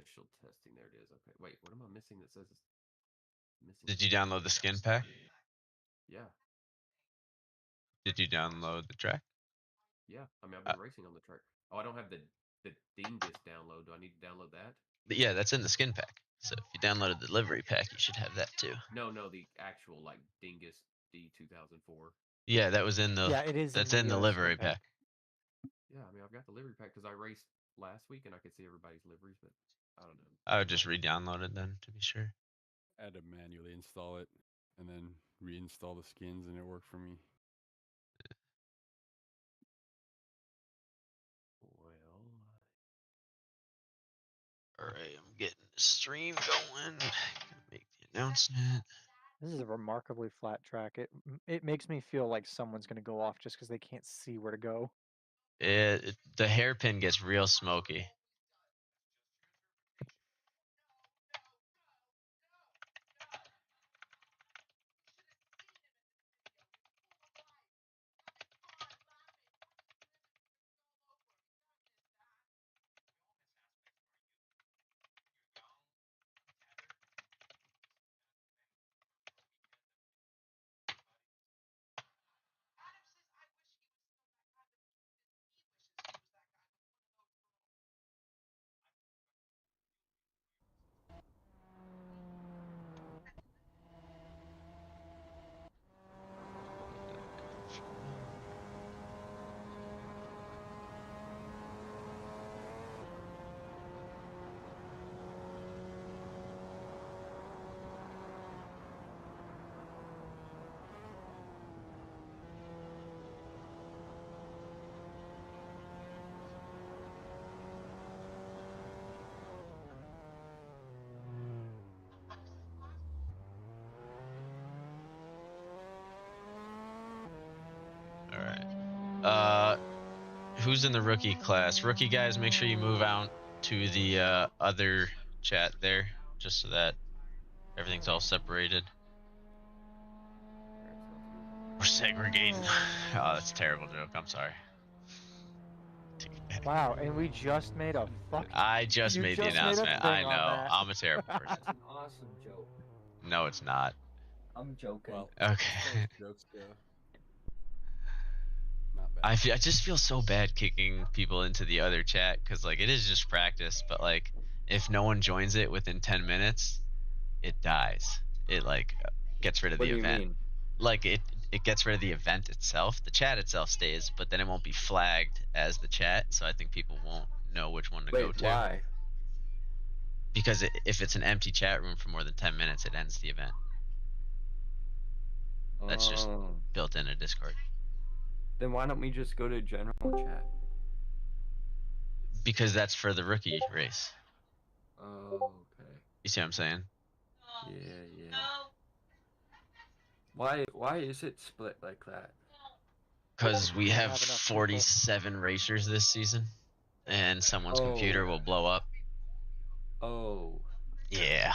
initial testing. There it is. Okay. Wait, what am I missing that says it's missing Did you something? download the skin pack? Yeah. Did you download the track? Yeah. I mean, I've Uh, been racing on the track. Oh, I don't have the Dingus download. Do I need to download that? yeah, that's in the skin pack. So if you downloaded the livery pack, you should have that too. No, the actual like Dingus D 2004. Yeah, that was in the. Yeah, it is. That's in the livery pack. Yeah, I mean, I've got the livery pack because I raced last week and I could see everybody's liveries, but I don't know. I would just re-download it then to be sure. I had to manually install it and then reinstall the skins, and it worked for me. Well, All right, I'm getting the stream going. Gonna make the announcement. This is a remarkably flat track. It makes me feel like someone's gonna go off just because they can't see where to go. The hairpin gets real smoky. All right. Who's in the rookie class? Rookie guys, make sure you move out to the other chat there, just so that everything's all separated. We're segregating. Oh, that's a terrible joke. I'm sorry. Wow, and we just made a fucking. I just made the announcement. I know. I'm a terrible person. That's an awesome joke. No, it's not. I'm joking. Well, Okay. jokes go. Not bad. I just feel so bad kicking people into the other chat because like it is just practice, but like if no one joins it within 10 minutes, it dies. It like gets rid of What the do you event. mean? Like it gets rid of the event itself. The chat itself stays, but then it won't be flagged as the chat, so I think people won't know which one to go Wait, to. why? Because if it's an empty chat room for more than 10 minutes, it ends the event. That's just Oh. built into Discord. Then why don't we just go to general chat? Because that's for the rookie race. Oh, okay. You see what I'm saying? Yeah. Why is it split like that? Because we have Have enough 47 racers this season, and someone's computer will blow up. Oh. Yeah.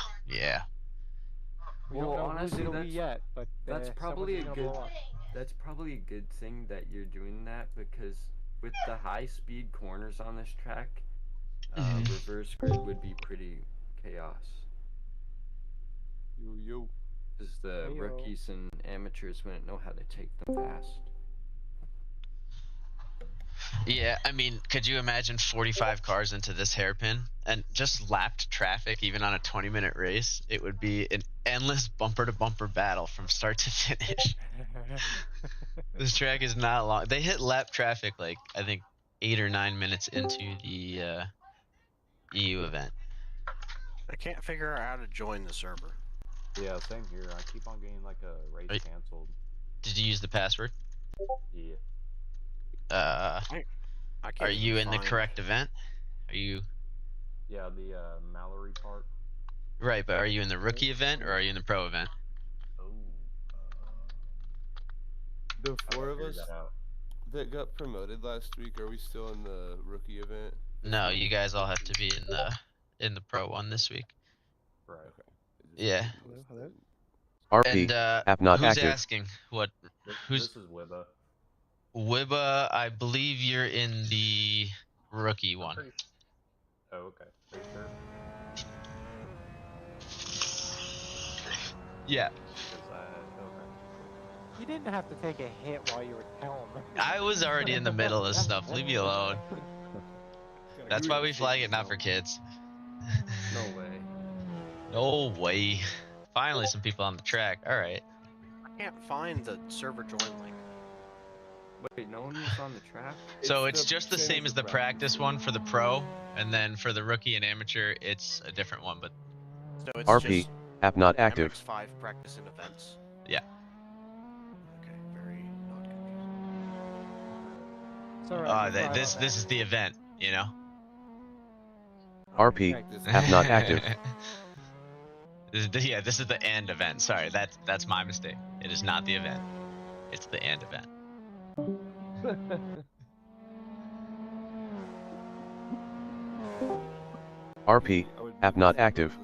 We Well, don't know honestly, whose it'll be yet, but that's probably someone's gonna blow up. That's probably a good thing that you're doing that, because with the high speed corners on this track, reverse grid would be pretty chaos. Yo. Because the Heyo. rookies and amateurs wouldn't know how to take them fast. Yeah, I mean, could you imagine 45 cars into this hairpin and just lapped traffic even on a 20-minute race? It would be an endless bumper-to-bumper battle from start to finish. This track is not long. They hit lap traffic like, I think, 8 or 9 minutes into the EU event. I can't figure out how to join the server. Yeah, same here. I keep on getting like a race Right. canceled. Did you use the password? Yeah. I can't Are you even in the find- correct event? Are you... Yeah, the Mallory part. Right, but are you in the rookie event or are you in the pro event? Oh. The I'll four of figure us that out. that got promoted last week, are we still in the rookie event? No, you guys all have to be in the pro one this week. Right. Okay. Yeah. Hello? RP, And app not who's active. asking? What? Who's This is Wibba. Wibba? I believe you're in the rookie one. Oh, okay. Are you sure? Yeah. Because okay. You didn't have to take a hit while you were telling them. I was already in the middle of stuff. Leave me alone. That's why we flag it not for kids. No way. No way. Finally, some people on the track. All right. I can't find the server join link. Wait, no one was on the track? So it's just the same as the practice one for the pro, and then for the rookie and amateur, it's a different one. But So it's RP, just app not active. MX5 practice and events. yeah. Okay, very not confusing. It's all right. we'll try This that. is the event, you know. RP, Okay. app not active. Yeah, this is the end event. Sorry, that's my mistake. It is not the event. It's the end event. RP, app not active.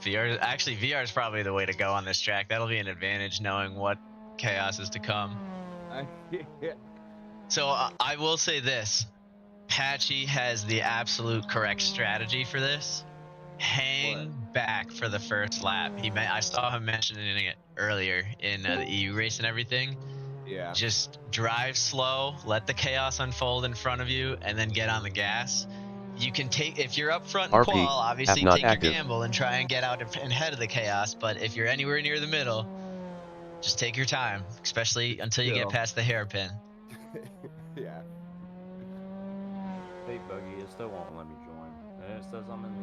VR is probably the way to go on this track. That'll be an advantage knowing what chaos is to come. So I will say this. Patchy has the absolute correct strategy for this. Hang back for the first lap. I saw him mentioning it earlier in the EU race and everything. Yeah. Just drive slow, let the chaos unfold in front of you, and then get on the gas. You can take, if you're up front in RP, qual, obviously app not take active. your gamble and try and get out ahead of the chaos. But if you're anywhere near the middle, just take your time, especially until you get past the hairpin. Yeah. Hey, Buggy, it still won't let me join. And it says I'm in the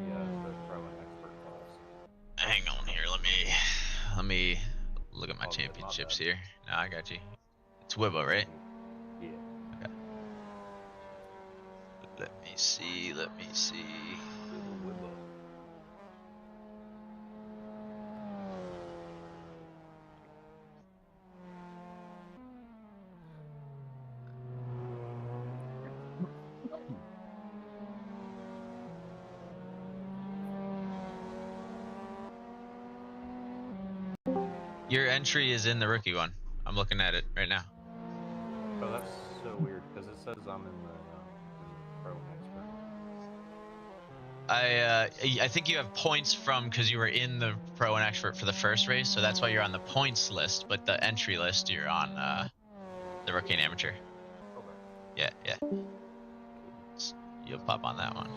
pro and expert class. Hang on here, let me look at my Oh, good, my championships bad. here. No, I got you. It's Wibbo, right? Yeah. Okay. Let me see. Wibbo. Your entry is in the rookie one. I'm looking at it right now. Oh, that's so weird because it says I'm in the pro and expert. I think you have points from because you were in the pro and expert for the first race, so that's why you're on the points list. But the entry list, you're on the rookie and amateur. Okay. Yeah. You'll pop on that one.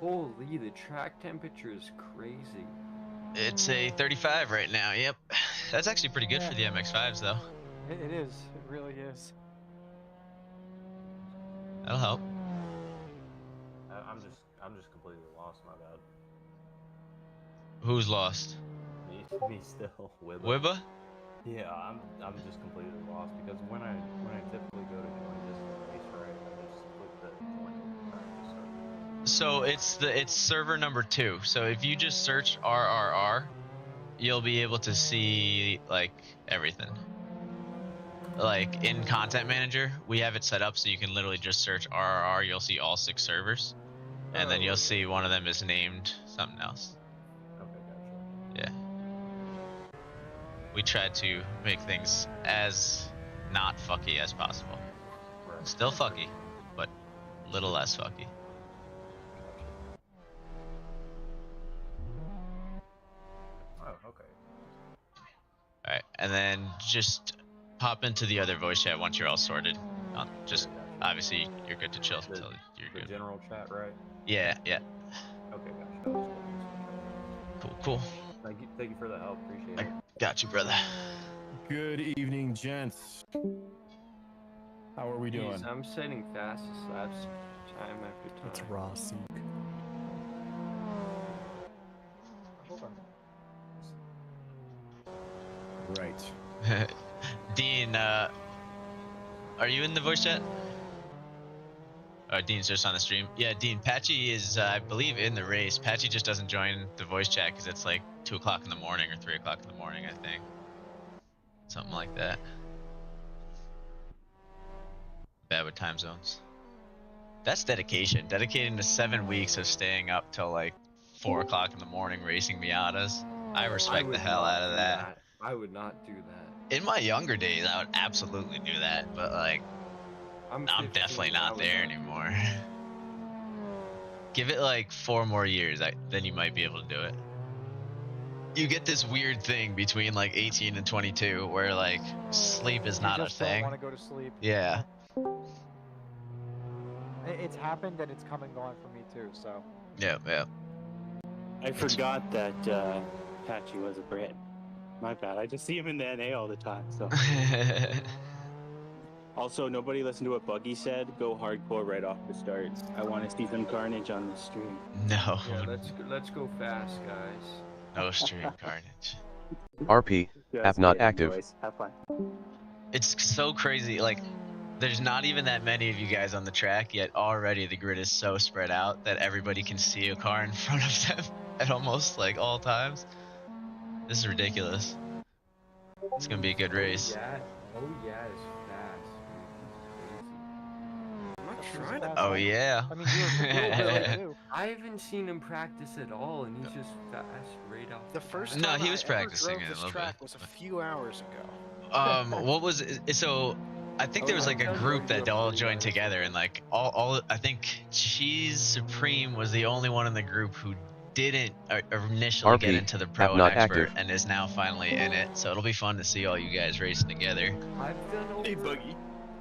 Holy, the track temperature is crazy. It's a 35 right now. Yep, that's actually pretty good for the MX5s though. It is. It really is. That'll help. I'm just completely lost. My bad. Who's lost? Me still. Wibba? Yeah, I'm just completely lost because when I typically go to join this race, right, I just click the join practice server. So it's server number 2. So if you just search RRR, you'll be able to see like everything. Like in Content Manager, we have it set up so you can literally just search RRR. You'll see all 6 servers, and then you'll see one of them is named something else. Okay, gotcha. Yeah. We tried to make things as not fucky as possible. Right. Still fucky, but a little less fucky. Oh, okay. Alright, and then just pop into the other voice chat once you're all sorted. Just obviously you're good to chill until you're The good. general chat, right? Yeah. Okay, gotcha. Cool. Thank you for the help. Appreciate it. Got you, brother. Good evening, gents. How are we doing? Jeez, I'm setting fastest laps time after time. It's raw seek. Right. Dean, are you in the voice chat? Dean's just on the stream. Yeah, Dean, Patchy is, I believe, in the race. Patchy just doesn't join the voice chat because it's like 2 o'clock in the morning or 3 o'clock in the morning, I think. Something like that. Bad with time zones. That's dedication. Dedicating to 7 weeks of staying up till like 4 o'clock in the morning racing Miatas. I respect the hell out of that. I would not do that. In my younger days, I would absolutely do that, but like, I'm definitely not there anymore. Give it like 4 more years, then you might be able to do it. You get this weird thing between like 18 and 22 where like sleep is not a You just don't thing. want to go to sleep. Yeah. It's happened and it's come and gone for me too. So. Yeah. I forgot that Patchy was a Brit. My bad. I just see him in the NA all the time. So. Also, nobody listened to what Buggy said. Go hardcore right off the start. I want to see some carnage on the stream. No. Yeah, let's go fast, guys. No stream carnage. RP, app not kidding, active. Boys. Have fun. It's so crazy. Like, there's not even that many of you guys on the track, yet already the grid is so spread out that everybody can see a car in front of them at almost like all times. This is ridiculous. It's gonna be a good race. Oh yeah, it's fast. I'm not trying to. Oh yeah. I mean, you were I haven't seen him practice at all, and he's just fast right off. The first No, time he was I practicing ever it a drove this little track bit. was a few hours ago. What was it? So I think there was like a group that all joined together, and like all I think Cheese Supreme was the only one in the group who didn't initially get RP, into the pro app and not expert, active. and is now finally in it. So it'll be fun to see all you guys racing together. I've done over Hey, Buggy.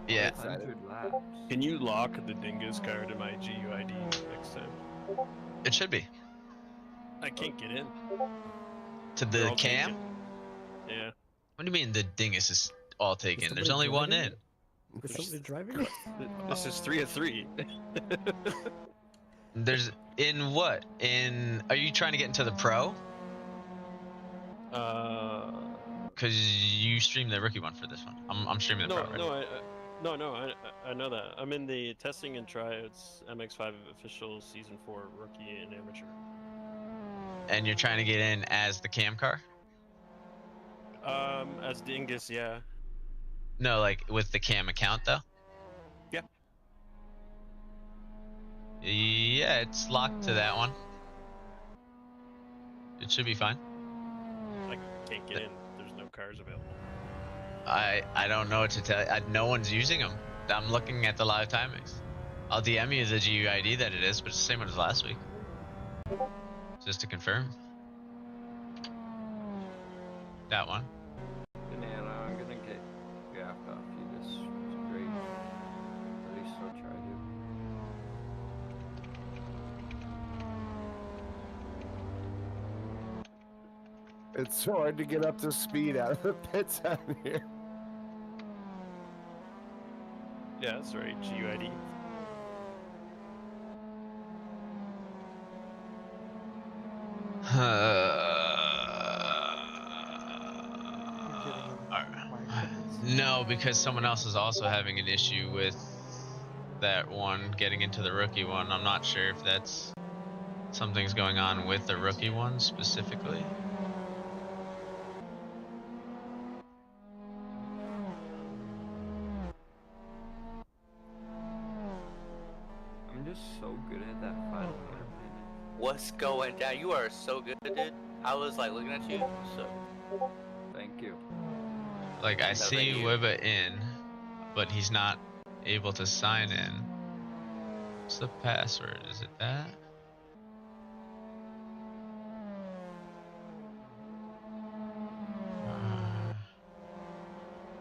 Yeah. 100 laps. Can you lock the Dingus car to my GUID next time? It should be. I can't get in. To They're the all cam? taken. Yeah. What do you mean the dingus is all taken? There's only one in. Is somebody driving? This is 3 of 3. There's in what? Are you trying to get into the pro? Cause you streamed the rookie one for this one. I'm streaming the pro. Right? I know that. I'm in the testing and tryouts MX5 official season 4 rookie and amateur. And you're trying to get in as the cam car? As Dingus, yeah. No, like with the cam account though? Yeah. Yeah, it's locked to that one. It should be fine. I can't get in. There's no cars available. I don't know what to tell you. No one's using them. I'm looking at the live timings. I'll DM you the GUID that it is, but it's the same one as last week. Just to confirm. That one. Banana, I'm gonna get gapped off you this straight. At least I'll try to. It's so hard to get up to speed out of the pits out here. Yeah, that's right. GUID. No, because someone else is also having an issue with that one getting into the rookie one. I'm not sure if that's something's going on with the rookie one specifically. I'm just so good at that final hairpin. What's going down? You are so good, dude. I was like looking at you. So. Thank you. Like I see Wibba in, but he's not able to sign in. What's the password? Is it that?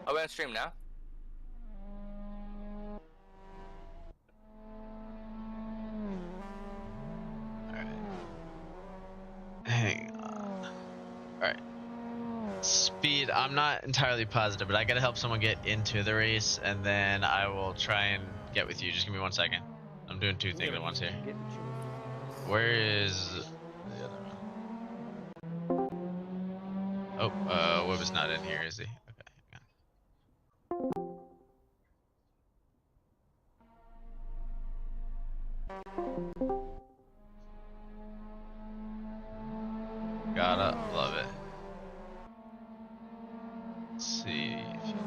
Are we on stream now? Hang on. Alright. Speed, I'm not entirely positive, but I gotta help someone get into the race, and then I will try and get with you. Just give me 1 second. I'm doing 2 things at once here. Where is the other one? Oh, Wib is not in here, is he? Okay, hang on. Gotta love it. Let's see if you join.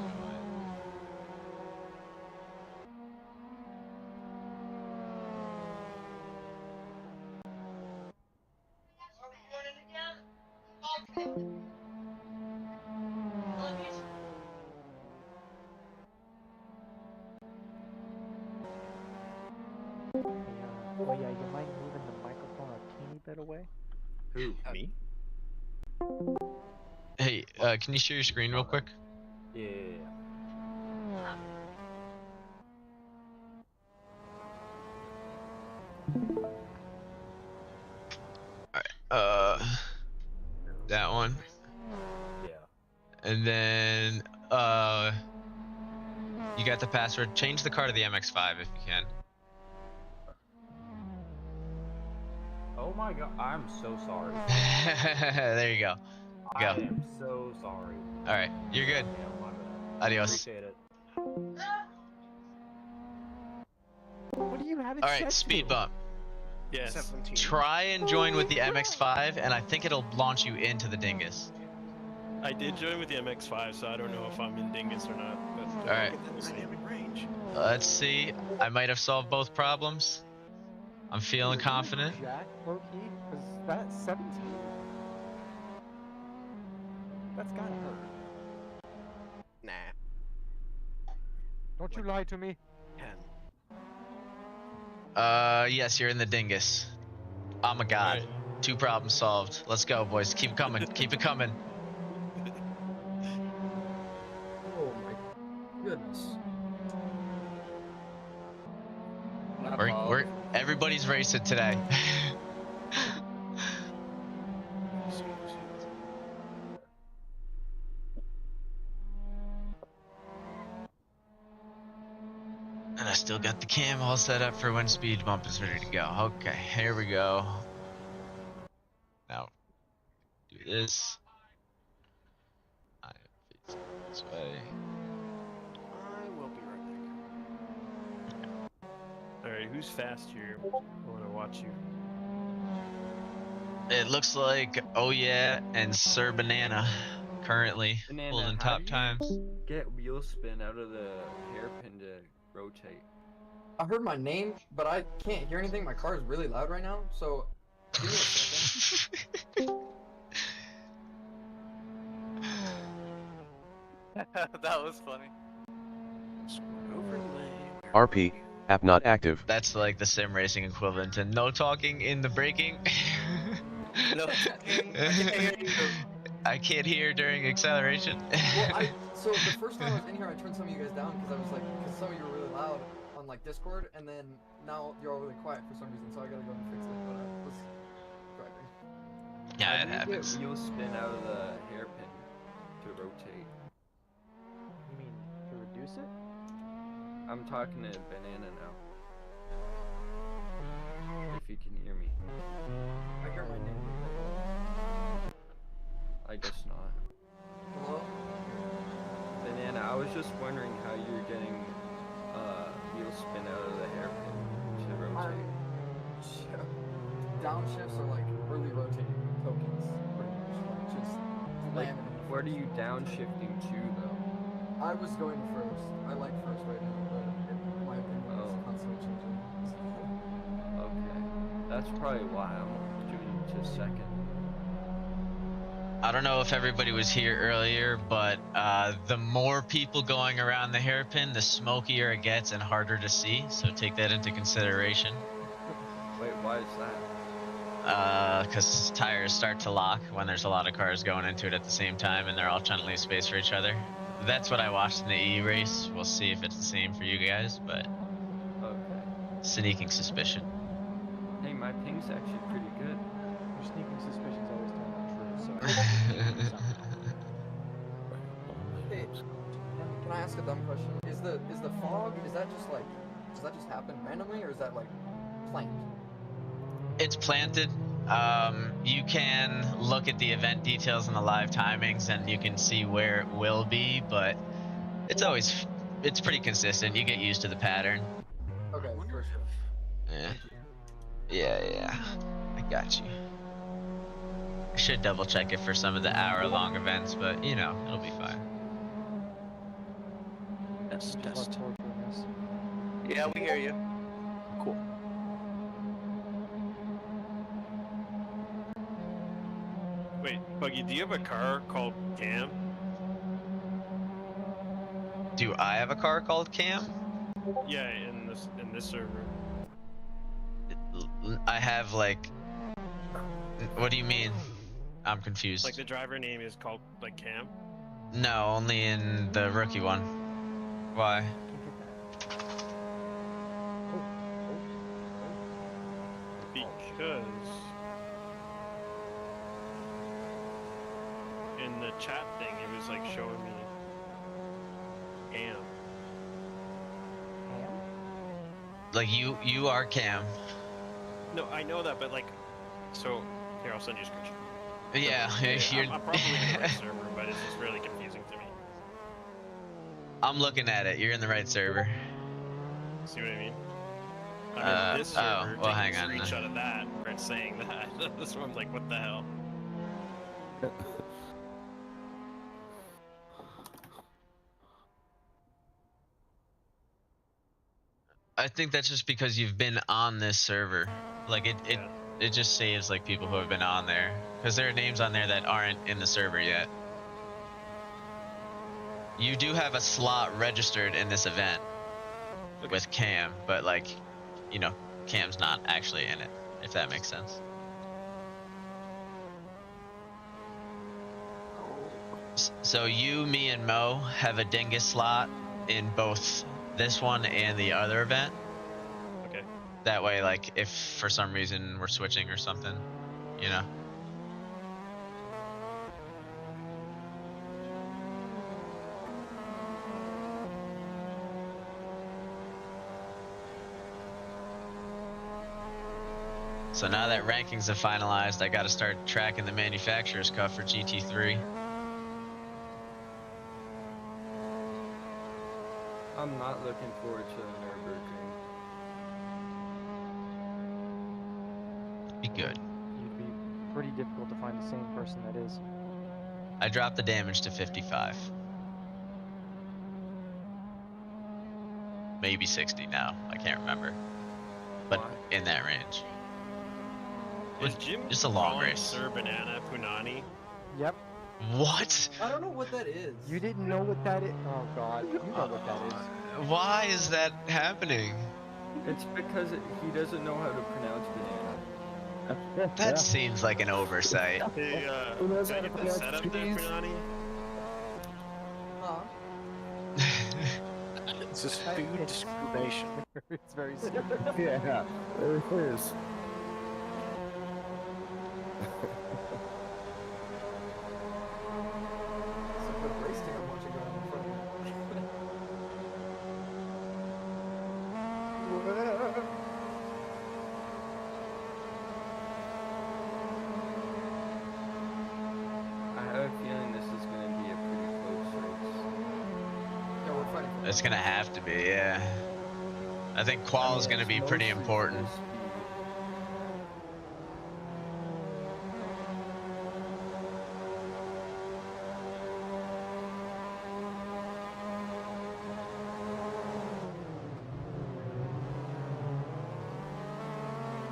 Oh yeah, you mind moving the microphone a teeny bit away? Who? Me? Hey, can you share your screen real quick? Yeah. That one. Yeah. And then, you got the password. Change the car to the MX5 if you can. Oh my god, I'm so sorry. There you go. I am so sorry. All right, you're good. Yeah, my bad. Adios. Appreciate it. What do you have it All set right, speed to? bump. Yes. 17. Try and join with the MX5, and I think it'll launch you into the dingus. I did join with the MX5, so I don't know if I'm in Dingus or not. But, All right. Look at that dynamic range. Let's see. I might have solved both problems. I'm feeling confident. Jack, low key, because that 17. That's gotta hurt. Nah. Don't you lie to me. 10. Yes, you're in the dingus. I'm a god. Right. 2 problems solved. Let's go, boys. Keep coming. Keep it coming. Oh my goodness. Everybody's racing today. And I still got the cam all set up for when speed bump is ready to go. Okay, here we go. Now, do this. I face this way. I will be right back. Alright, who's fast here? I want to watch you. It looks like Oh Yeah and Sir Banana currently Banana, holding how top do you times. Get wheel spin out of the hairpin to rotate. I heard my name, but I can't hear anything. My car is really loud right now, so give me a second. That was funny. Overlay. RP, app not active. That's like the sim racing equivalent to no talking in the braking. No talking. I can't hear you. I can't hear during acceleration. Well, so the first time I was in here, I turned some of you guys down because I was like, because some of you were really loud on like Discord, and then now you're all really quiet for some reason, so I gotta go and fix it. But I was driving. Yeah, How it do you happens. get wheel spin out of the hairpin to rotate? You mean to reduce it? I'm talking to Banana now. If you can hear me. I hear my name. I guess not. Hello? Banana, I was just wondering how you're getting wheel spin out of the hairpin to rotate. Downshifts are like early rotating tokens, pretty much. Like just Like, landing. what are you downshifting to though? I was going first. I like first right now, but my opinion is constantly changing. Okay. That's probably why I'm doing it to second. I don't know if everybody was here earlier, but the more people going around the hairpin, the smokier it gets and harder to see. So take that into consideration. Wait, why is that? Because tires start to lock when there's a lot of cars going into it at the same time and they're all trying to leave space for each other. That's what I watched in the E race. We'll see if it's the same for you guys, but Okay. sneaking suspicion. Hey, my ping's actually pretty good. Your sneaking suspicion's always turned out true, so. Hey, can I ask a dumb question? Is the fog, is that just like, does that just happen randomly, or is that like planned? It's planted. You can look at the event details and the live timings and you can see where it will be, but it's pretty consistent. You get used to the pattern. Okay, for sure. Yeah, I got you. I should double check it for some of the hour-long events, but you know, it'll be fine. Test. Yeah, we hear you. Cool. Wait, Buggy, do you have a car called Cam? Do I have a car called Cam? Yeah, in this server. I have like. What do you mean? I'm confused. Like the driver name is called like Cam? No, only in the rookie one. Why? Because in the chat thing, it was like showing me Cam. Like you are Cam. No, I know that, but like, so here I'll send you a screenshot. Yeah, you're. I'm probably in the right server, but it's just really confusing to me. I'm looking at it. You're in the right server. See what I mean? I'm in this server well, taking hang a on. screenshot of that, or it's saying that. That's why I'm like, what the hell? I think that's just because you've been on this server. Like it just saves like people who have been on there, because there are names on there that aren't in the server yet. You do have a slot registered in this event with Cam, but like, you know, Cam's not actually in it, if that makes sense. So you, me, and Mo have a dingus slot in both this one and the other event. Okay. That way, like, if for some reason we're switching or something, you know. So now that rankings have finalized, I got to start tracking the manufacturer's cut for GT3. I'm not looking forward to the Nürburgring. Be good. It'd be pretty difficult to find the same person that is. I dropped the damage to 55. Maybe 60 now. I can't remember. But in that range. Is Jim just a long calling race. Sir Banana Punani? Yep. What? I don't know what that is. You didn't know what that is? Oh god, you know what that is. Why is that happening? It's because he doesn't know how to pronounce banana. That seems like an oversight. Hey, Who knows can I how to get this pronounce setup there, cheese? Punani? Huh? It's just food discrimination. It's very stupid. Yeah, there it is. It's a good race ticket I'm watching going in front of me. I have a feeling this is going to be a pretty close race. Yeah, we're fighting for It's gonna have to be, yeah. I think qual is gonna be pretty important.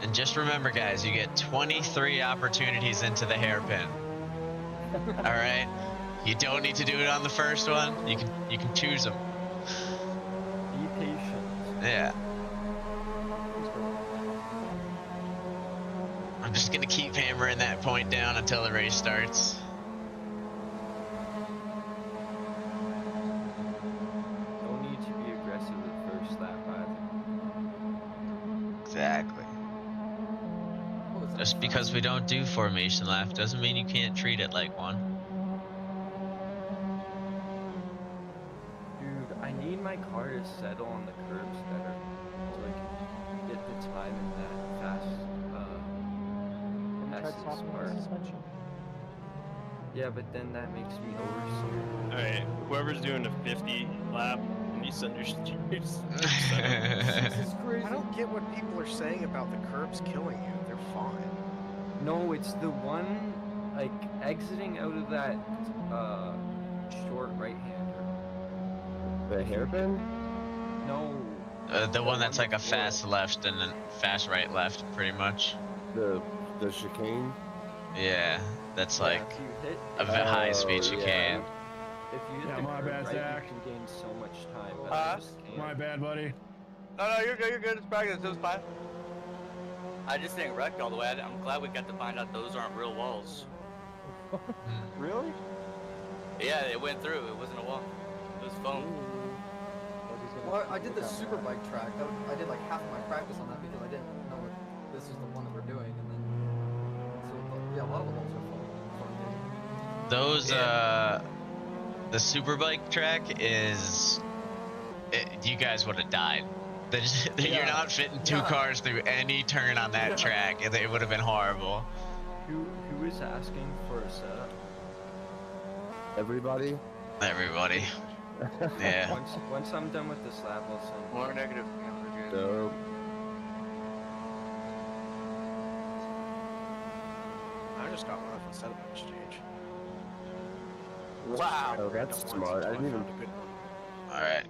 And just remember, guys, you get 23 opportunities into the hairpin. All right, you don't need to do it on the first one. You can choose them. Be patient. Yeah. I'm just gonna keep hammering that point down until the race starts. Don't need to be aggressive at first lap either. Exactly. Just because we don't do formation lap doesn't mean you can't treat it like one. Dude, I need my car to settle on the curbs better so I can get the time in that fast Suspension. Yeah, but then that makes me oversteer. Alright, whoever's doing a 50 lap, misunderstands. I don't get what people are saying about the curbs killing you. They're fine. No, it's the one, like, exiting out of that short right-hander. The hairpin? No. The one that's like a fast left and then fast right left, pretty much. The chicane? Yeah, that's like If you hit a high speed yeah. chicane. If you hit Yeah, the my curb bad, right, Zach. you can gain so much time. But I just can't. My bad, buddy. No, you're good. You're good. It's practice. It was fine. I just didn't wreck all the way. I'm glad we got to find out those aren't real walls. Really? Yeah, it went through. It wasn't a wall. It was foam. Well, I did the super bike track. I did like half of my practice on that because I didn't know this is the one that we're doing, and then so yeah, a lot of the walls are foam. Those the superbike track is you guys would have died. You're not fitting two cars through any turn on that track. It would have been horrible. Who is asking for a setup? Everybody? Everybody. Yeah. Once I'm done with this lap, I'll send More negative. Yeah, we're good. So, I just got one off the setup exchange. Wow. oh, that's smart. I didn't even. All right.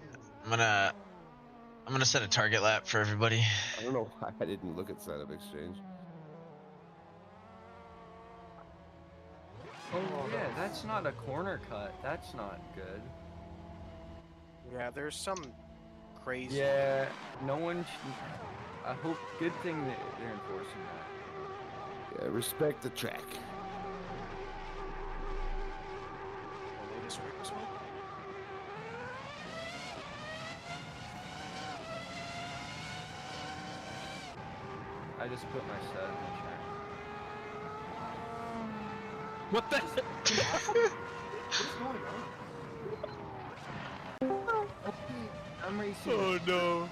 I'm gonna set a target lap for everybody. I don't know why I didn't look at setup exchange. Oh yeah, that's not a corner cut. That's not good. Yeah, there's some crazy. Yeah, no one. I hope. Good thing that they're enforcing that. Yeah, respect the track. I just put my setup in chat. What the? What's going on? I'm racing. Oh no.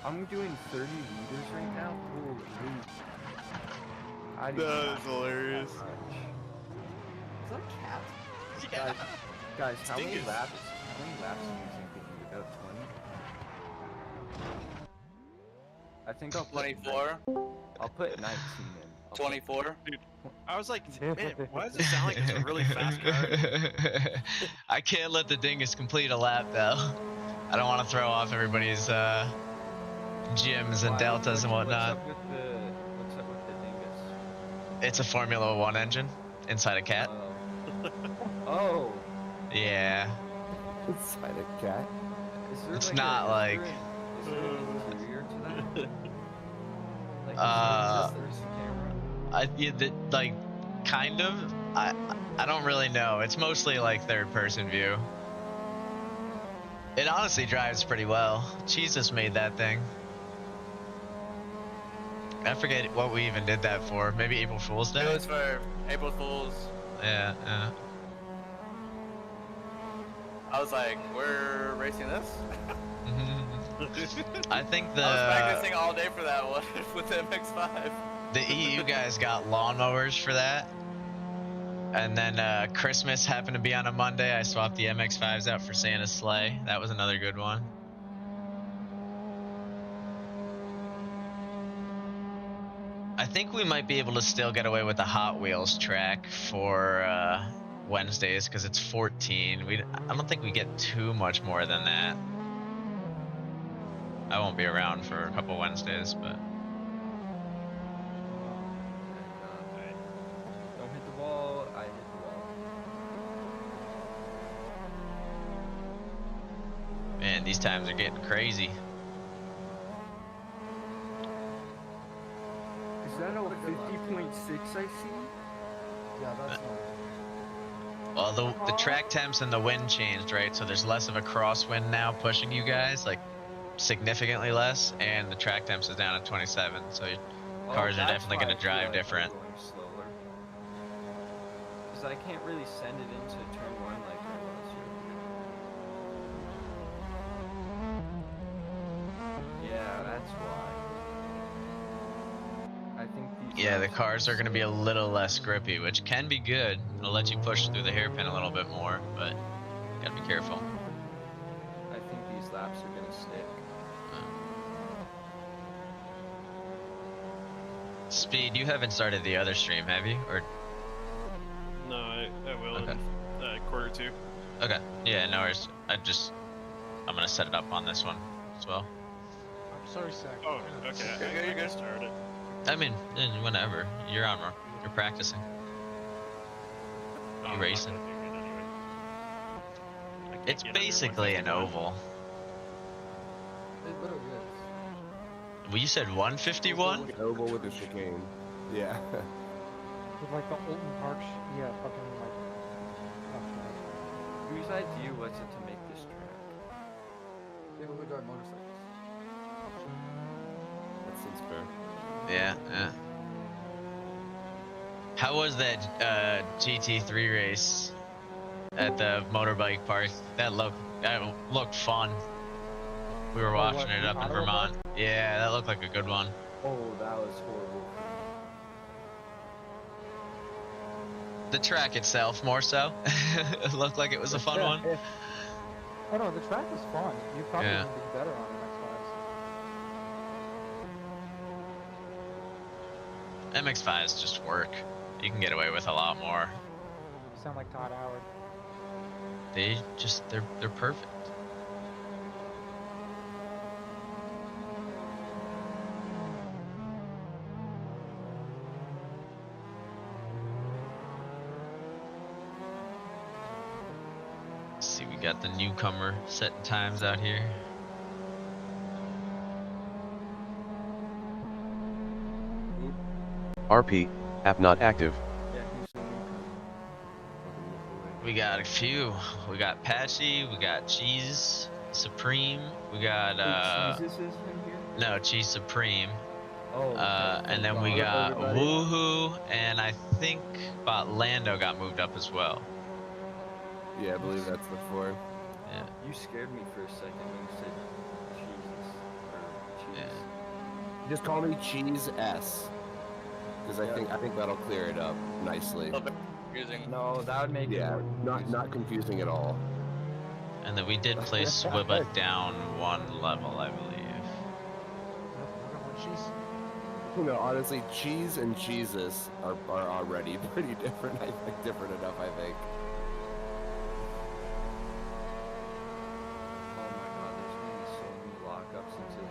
I'm doing 30 liters right now. Holy. I did That not is hilarious. Is that a cat? Guys, how many Stinkus. laps? How many laps do you think we do? About 20? I think I'll put 24. I'll put 19 in. 24. Dude, I was like, man, why does it sound like it's a really fast car? I can't let the dingus complete a lap though. I don't want to throw off everybody's gyms and deltas and whatnot. What's up with the dingus? It's a Formula 1 engine inside a cat. Oh. Yeah. Inside a cat? Is there It's like not is like. there an interior to that? Like, there's a camera? Like, kind of. I don't really know. It's mostly like third-person view. It honestly drives pretty well. Jesus made that thing. I forget what we even did that for. Maybe April Fool's Day? It was for April Fools. Yeah, yeah. I was like, we're racing this? I think I was practicing all day for that one with the MX5. the EU guys got lawnmowers for that. And then Christmas happened to be on a Monday. I swapped the MX5s out for Santa's sleigh. That was another good one. I think we might be able to still get away with the Hot Wheels track for Wednesdays because it's 14. I don't think we get too much more than that. I won't be around for a couple Wednesdays, but Don't hit the wall. I hit the wall. man, these times are getting crazy. Is that a 50.6 I see? Yeah, that's not. Well, the track temps and the wind changed, right? So there's less of a crosswind now pushing you guys, like significantly less, and the track temps is down at 27. So your cars are definitely going to drive different. Because I can't really send it into turn 1 like I was. Yeah, that's why. I think these Yeah, the cars are going to be a little less grippy, which can be good. It'll let you push through the hairpin a little bit more, but gotta be careful. I think these laps are gonna stick. Speed, you haven't started the other stream, have you? Or No, I will Okay. in quarter 2. okay, yeah, no worries. I'm gonna set it up on this one as well. I'm sorry, Zach. Oh, okay. You're gonna start it. I mean, whenever you're on, you're practicing. No, You I'm racing. not gonna do it anyway. I can't It's get under basically an 151. oval. It literally is. Well, you said 151? Oval with a chicane. Yeah. With like the Olton Park, yeah, fucking like. Whose idea was it to make this track? People who drive motorcycles. That seems fair. Yeah, yeah. How was that GT3 race at the motorbike park? That looked fun. We were watching it up in Vermont. Yeah, that looked like a good one. Oh, that was horrible. The track itself, more so. It looked like it was a fun one. Oh no, the track was fun. You probably Yeah. would be better on MX5s. MX5s just work. You can get away with a lot more. You sound like Todd Howard. They're perfect. Let's see, we got the newcomer setting times out here. RP, app not active. We got a few. We got Patchy, we got Cheese Supreme, we got Jesus is in here? no, Cheese Supreme. Oh, okay. And then we got Woohoo, and I think Lando got moved up as well. Yeah, I believe that's the 4. Yeah. You scared me for a second when you said Jesus. Or cheese. Yeah. Just call me Cheese S. Because I think that'll clear it up nicely. Confusing. No, that would make it more not confusing at all. And then we did place Swibba down one level, I believe. You know, honestly, cheese and cheeses are already pretty different. I think different enough. I think. Oh my god, there's gonna be so many lockups into the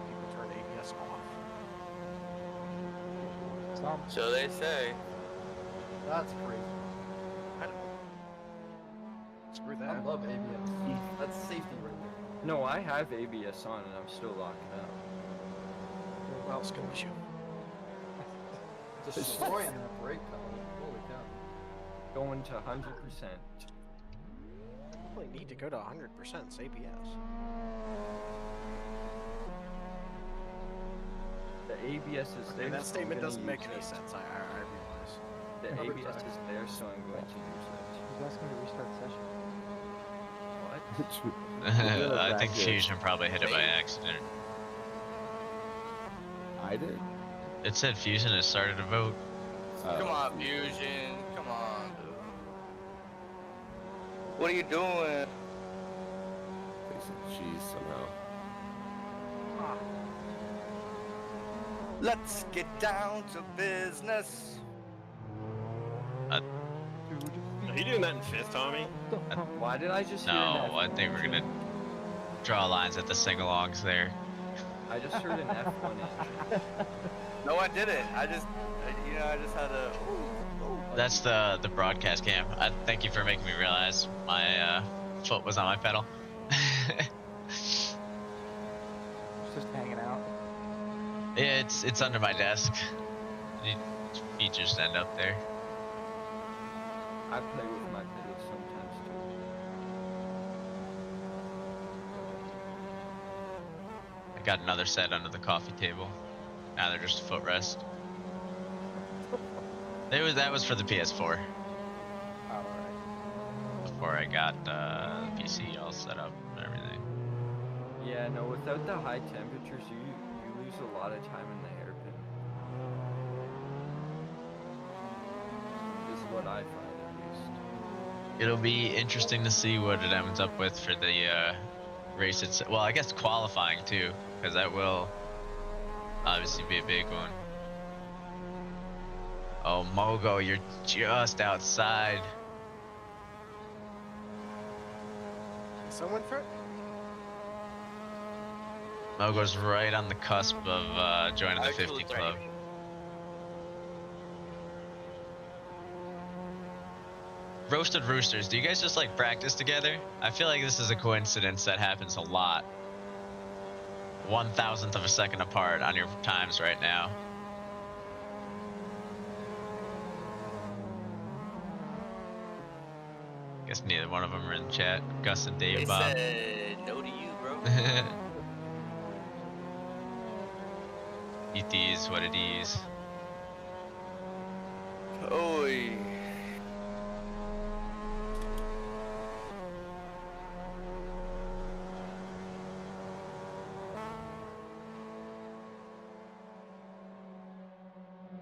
People turn ABS off. So they say. That's crazy. Screw that. I love ABS. That's safety right there. No, I have ABS on and I'm still locking up. What else can we shoot? Destroying the brake pedal. Holy cow. Going to 100%. We need to go to 100%. It's ABS. The ABS is there. That so statement I'm gonna doesn't make use any it. sense. I realize. The ABS is there, so I'm going to use it. He's asking me to restart the session. What? I think Fusion probably hit it by accident. I did. It said Fusion has started a vote. Come on, Fusion. Come on, dude. What are you doing? Fix it cheese somehow. Let's get down to business. Are you doing that in fifth, Tommy? Why did I just hear No, an I think we're gonna draw lines at the sing-alongs there. I just heard an F1 engine. No, I didn't. I just had a. That's the broadcast cam. I thank you for making me realize my foot was on my pedal. It's just hanging out. Yeah, it's under my desk. The features end up there. I play with my pedals sometimes too. I got another set under the coffee table. Now they're just a footrest. That was for the PS4. Before I got the PC all set up and everything. Yeah, no, without the high temperatures, you lose a lot of time in the hairpin. This is what I find at least. It'll be interesting to see what it ends up with for the race itself. Well, I guess qualifying too, because that will obviously be a big one. Oh, Mogo, you're just outside. Someone for it? Mogo's right on the cusp of joining the 50 club. Roasted Roosters, do you guys just like practice together? I feel like this is a coincidence that happens a lot. 1,000th of a second apart on your times right now. Guess neither one of them are in the chat. Gus and Dave They Bob. said no to you, bro. Eat these, what it is. Oy.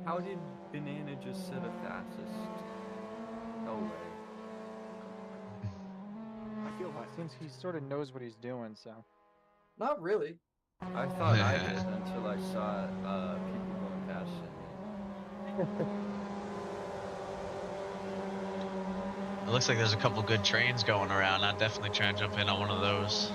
How did Banana just set a fastest? No way. I feel like since he sort of knows what he's doing, so. Not really. I thought I did until I saw people going faster than me. It looks like there's a couple good trains going around. I'd definitely try and jump in on one of those.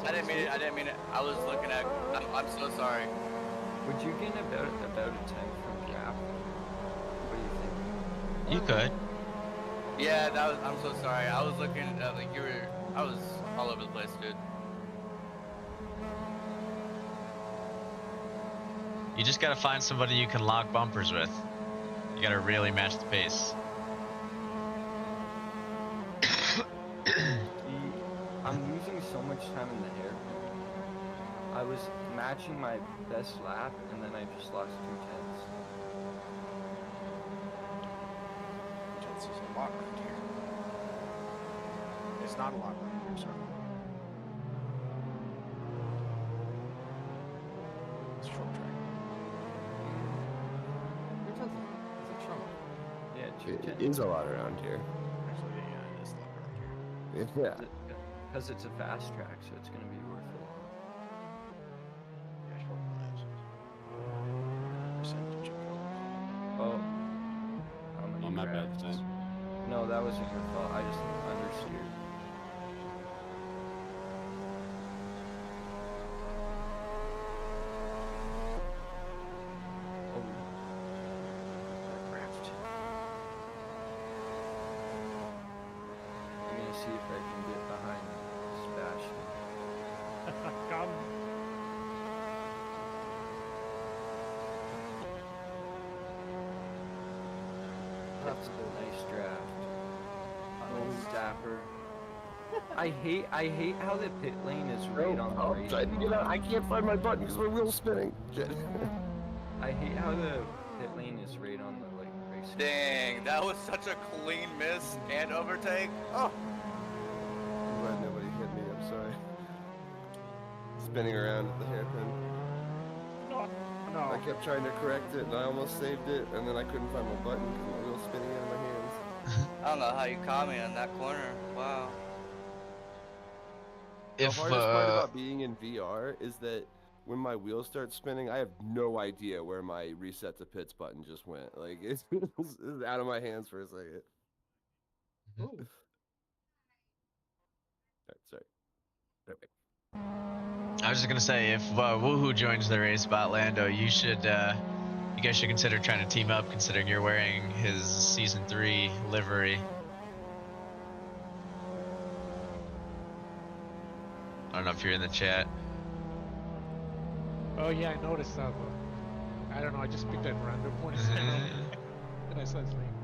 I didn't mean it. I didn't mean it. I was looking at. I'm so sorry. Would you get about a 10 from draft? What do you think? You could. Yeah, that was. I'm so sorry. I was looking at like you were. I was all over the place, dude. You just gotta find somebody you can lock bumpers with. You gotta really match the pace. I'm losing so much time in the hairpin. I was matching my best lap, and then I just lost 2/10. 2/10 is a lot around here. It's not a lot around here, sorry. It's short track. 2/10 is a chunk. Yeah, It is a lot around here. Actually, yeah, it is a lot around here. Yeah. Because it's a fast track, so it's gonna be worth it. Yeah, short percentage of Oh. How many Oh, my bad, crashes? Stan. No, that wasn't your fault. I just understeered. Oh. craft. I'm gonna see if I can get behind Sebastian. Come. That's a nice draft. Oh, Dapper. I hate how the pit lane is right on the race. I can't find my button because my wheel's spinning. Shit. I hate how the pit lane is right on the like race. Dang, that was such a clean miss and overtake. Oh. I'm glad nobody hit me. I'm sorry. Spinning around at the hairpin. No. I kept trying to correct it, and I almost saved it, and then I couldn't find my button because my wheel's spinning out of my hands. I don't know how you caught me in that corner. Wow. The hardest part about being in VR is that when my wheels start spinning, I have no idea where my reset to pits button just went. Like, it's out of my hands for a second. Ooh. Sorry. Okay. I was just gonna say, if Woohoo joins the race, Botlando, you guys should consider trying to team up, considering you're wearing his Season 3 livery. I don't know if you're in the chat. Oh yeah, I noticed that, but I don't know, I just picked a random one. And I saw his name.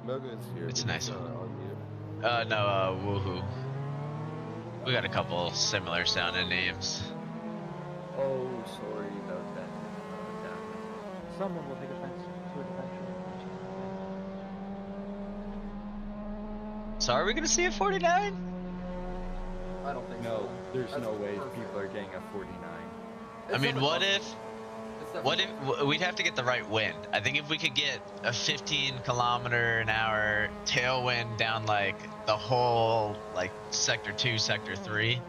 Moga's here. It's a but nice he's one. not on mute. No, Woohoo. We got a couple similar sounding names. Oh, sorry about that. Someone will take offense to it eventually. So are we gonna see a 49? I don't think No, so. there's That's no way perfect. people are getting a 49. I mean, what if It's What definitely if we'd have to get the right wind? I think if we could get a 15-kilometer-an-hour tailwind down like the whole like sector 2, sector 3,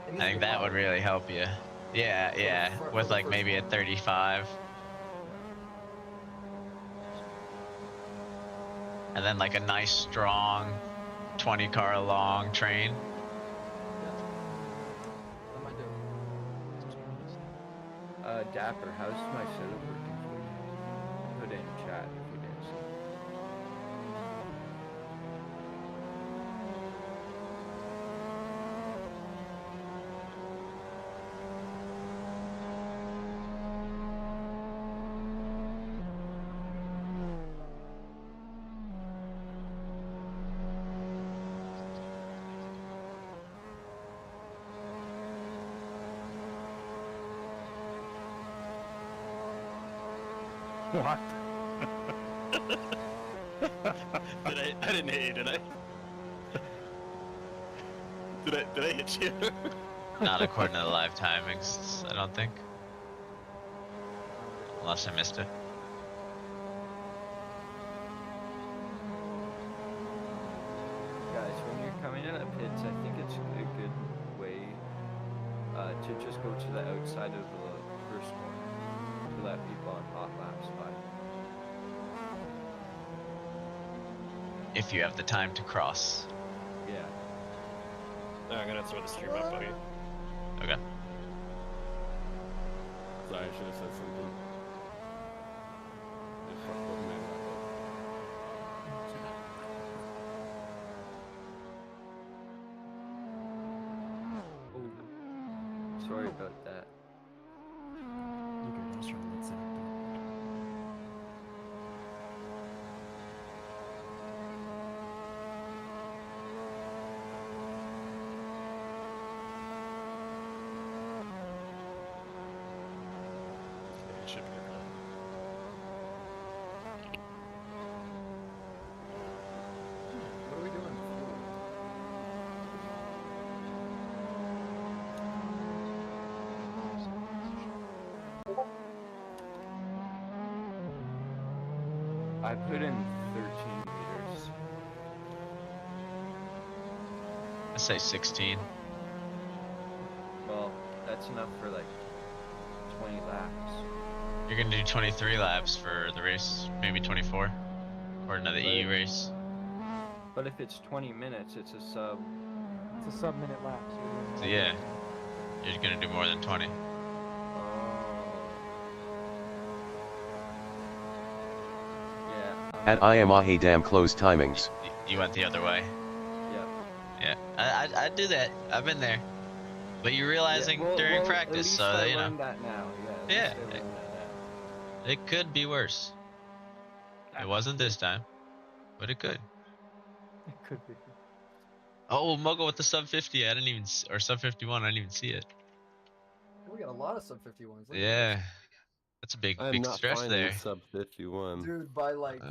I think that would really help you. Yeah, yeah, with like maybe a 35. And then like a nice strong 20-car long train. Dapper, how's my setup working for you? Put it in chat if you didn't see. What? I didn't hit you, did I? Did I hit you? Not according to the live timings, I don't think. Unless I missed it. Guys, when you're coming in at pits, I think it's a good way to just go to the outside of the first corner to let people on hot laps by. If you have the time to cross. Yeah. I'm gonna throw the stream up, buddy. Okay. Sorry, I should have said something. Just fucked with me. Oh, sorry about that. Okay, I was trying to let Zach do It should be good. What are we doing? I put in 13 meters. I say 16. Well, that's enough for like 20 laps. You're gonna do 23 laps for the race, maybe 24, according to the EU race. But if it's 20 minutes, it's a sub. It's a sub-minute lap. So yeah, you're gonna do more than 20. Yeah. At IMAHE damn close timings. You went the other way. Yep. Yeah, I'd do that. I've been there. But you're realizing Yeah, well, during at practice, least so I you know. learned that now. Yeah. Yeah. At least I learned that now. It could be worse. It wasn't this time, but it could. It could be. Oh, Mogo with the sub 50. I didn't even, or sub 51. I didn't even see it. We got a lot of sub 51s. Look at Yeah, that's a big, I'm big not stretch finding there. sub 51. this. Dude, by like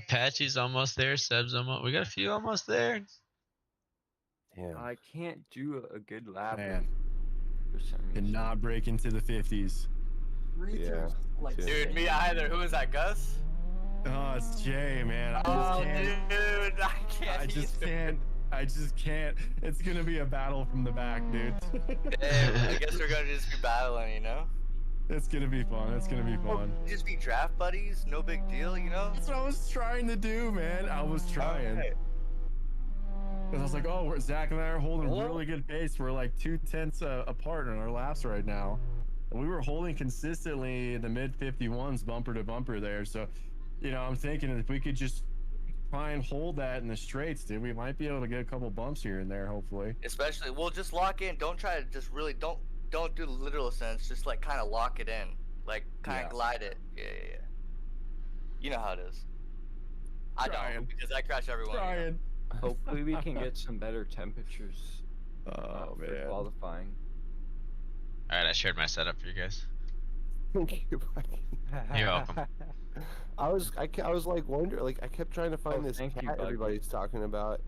Patchy's almost there. Seb's almost. We got a few almost there. Damn. I can't do a good lap. Man. For some Could reason. not break into the 50s. Yeah. like Dude, me either. Who is that, Gus? Oh, it's Jay, man. I Oh, just can't. dude, I can't. I just either. can't. I just can't. It's gonna be a battle from the back, dude. Hey, I guess we're gonna just be battling, you know? It's gonna be fun. It's gonna be fun. Just be draft buddies, no big deal, you know? That's what I was trying to do, man. I was trying. Okay. Cause I was like, oh, Zach and I are holding really good pace. We're like 2/10 apart in our laps right now. And we were holding consistently in the mid 51s, bumper to bumper there. So, you know, I'm thinking if we could just try and hold that in the straights, dude, we might be able to get a couple bumps here and there, hopefully. Especially, well, just lock in. Don't try to just really, don't do the literal sense. Just like kind of lock it in. Like kind of glide it. Yeah. You know how it is. I don't, because I crash everyone. Trying. Hopefully we can get some better temperatures Oh, for man. qualifying. All right, I shared my setup for you guys. Thank you, buddy. You're welcome. I was like wondering, like I kept trying to find this thank you, cat bud. everybody's talking about,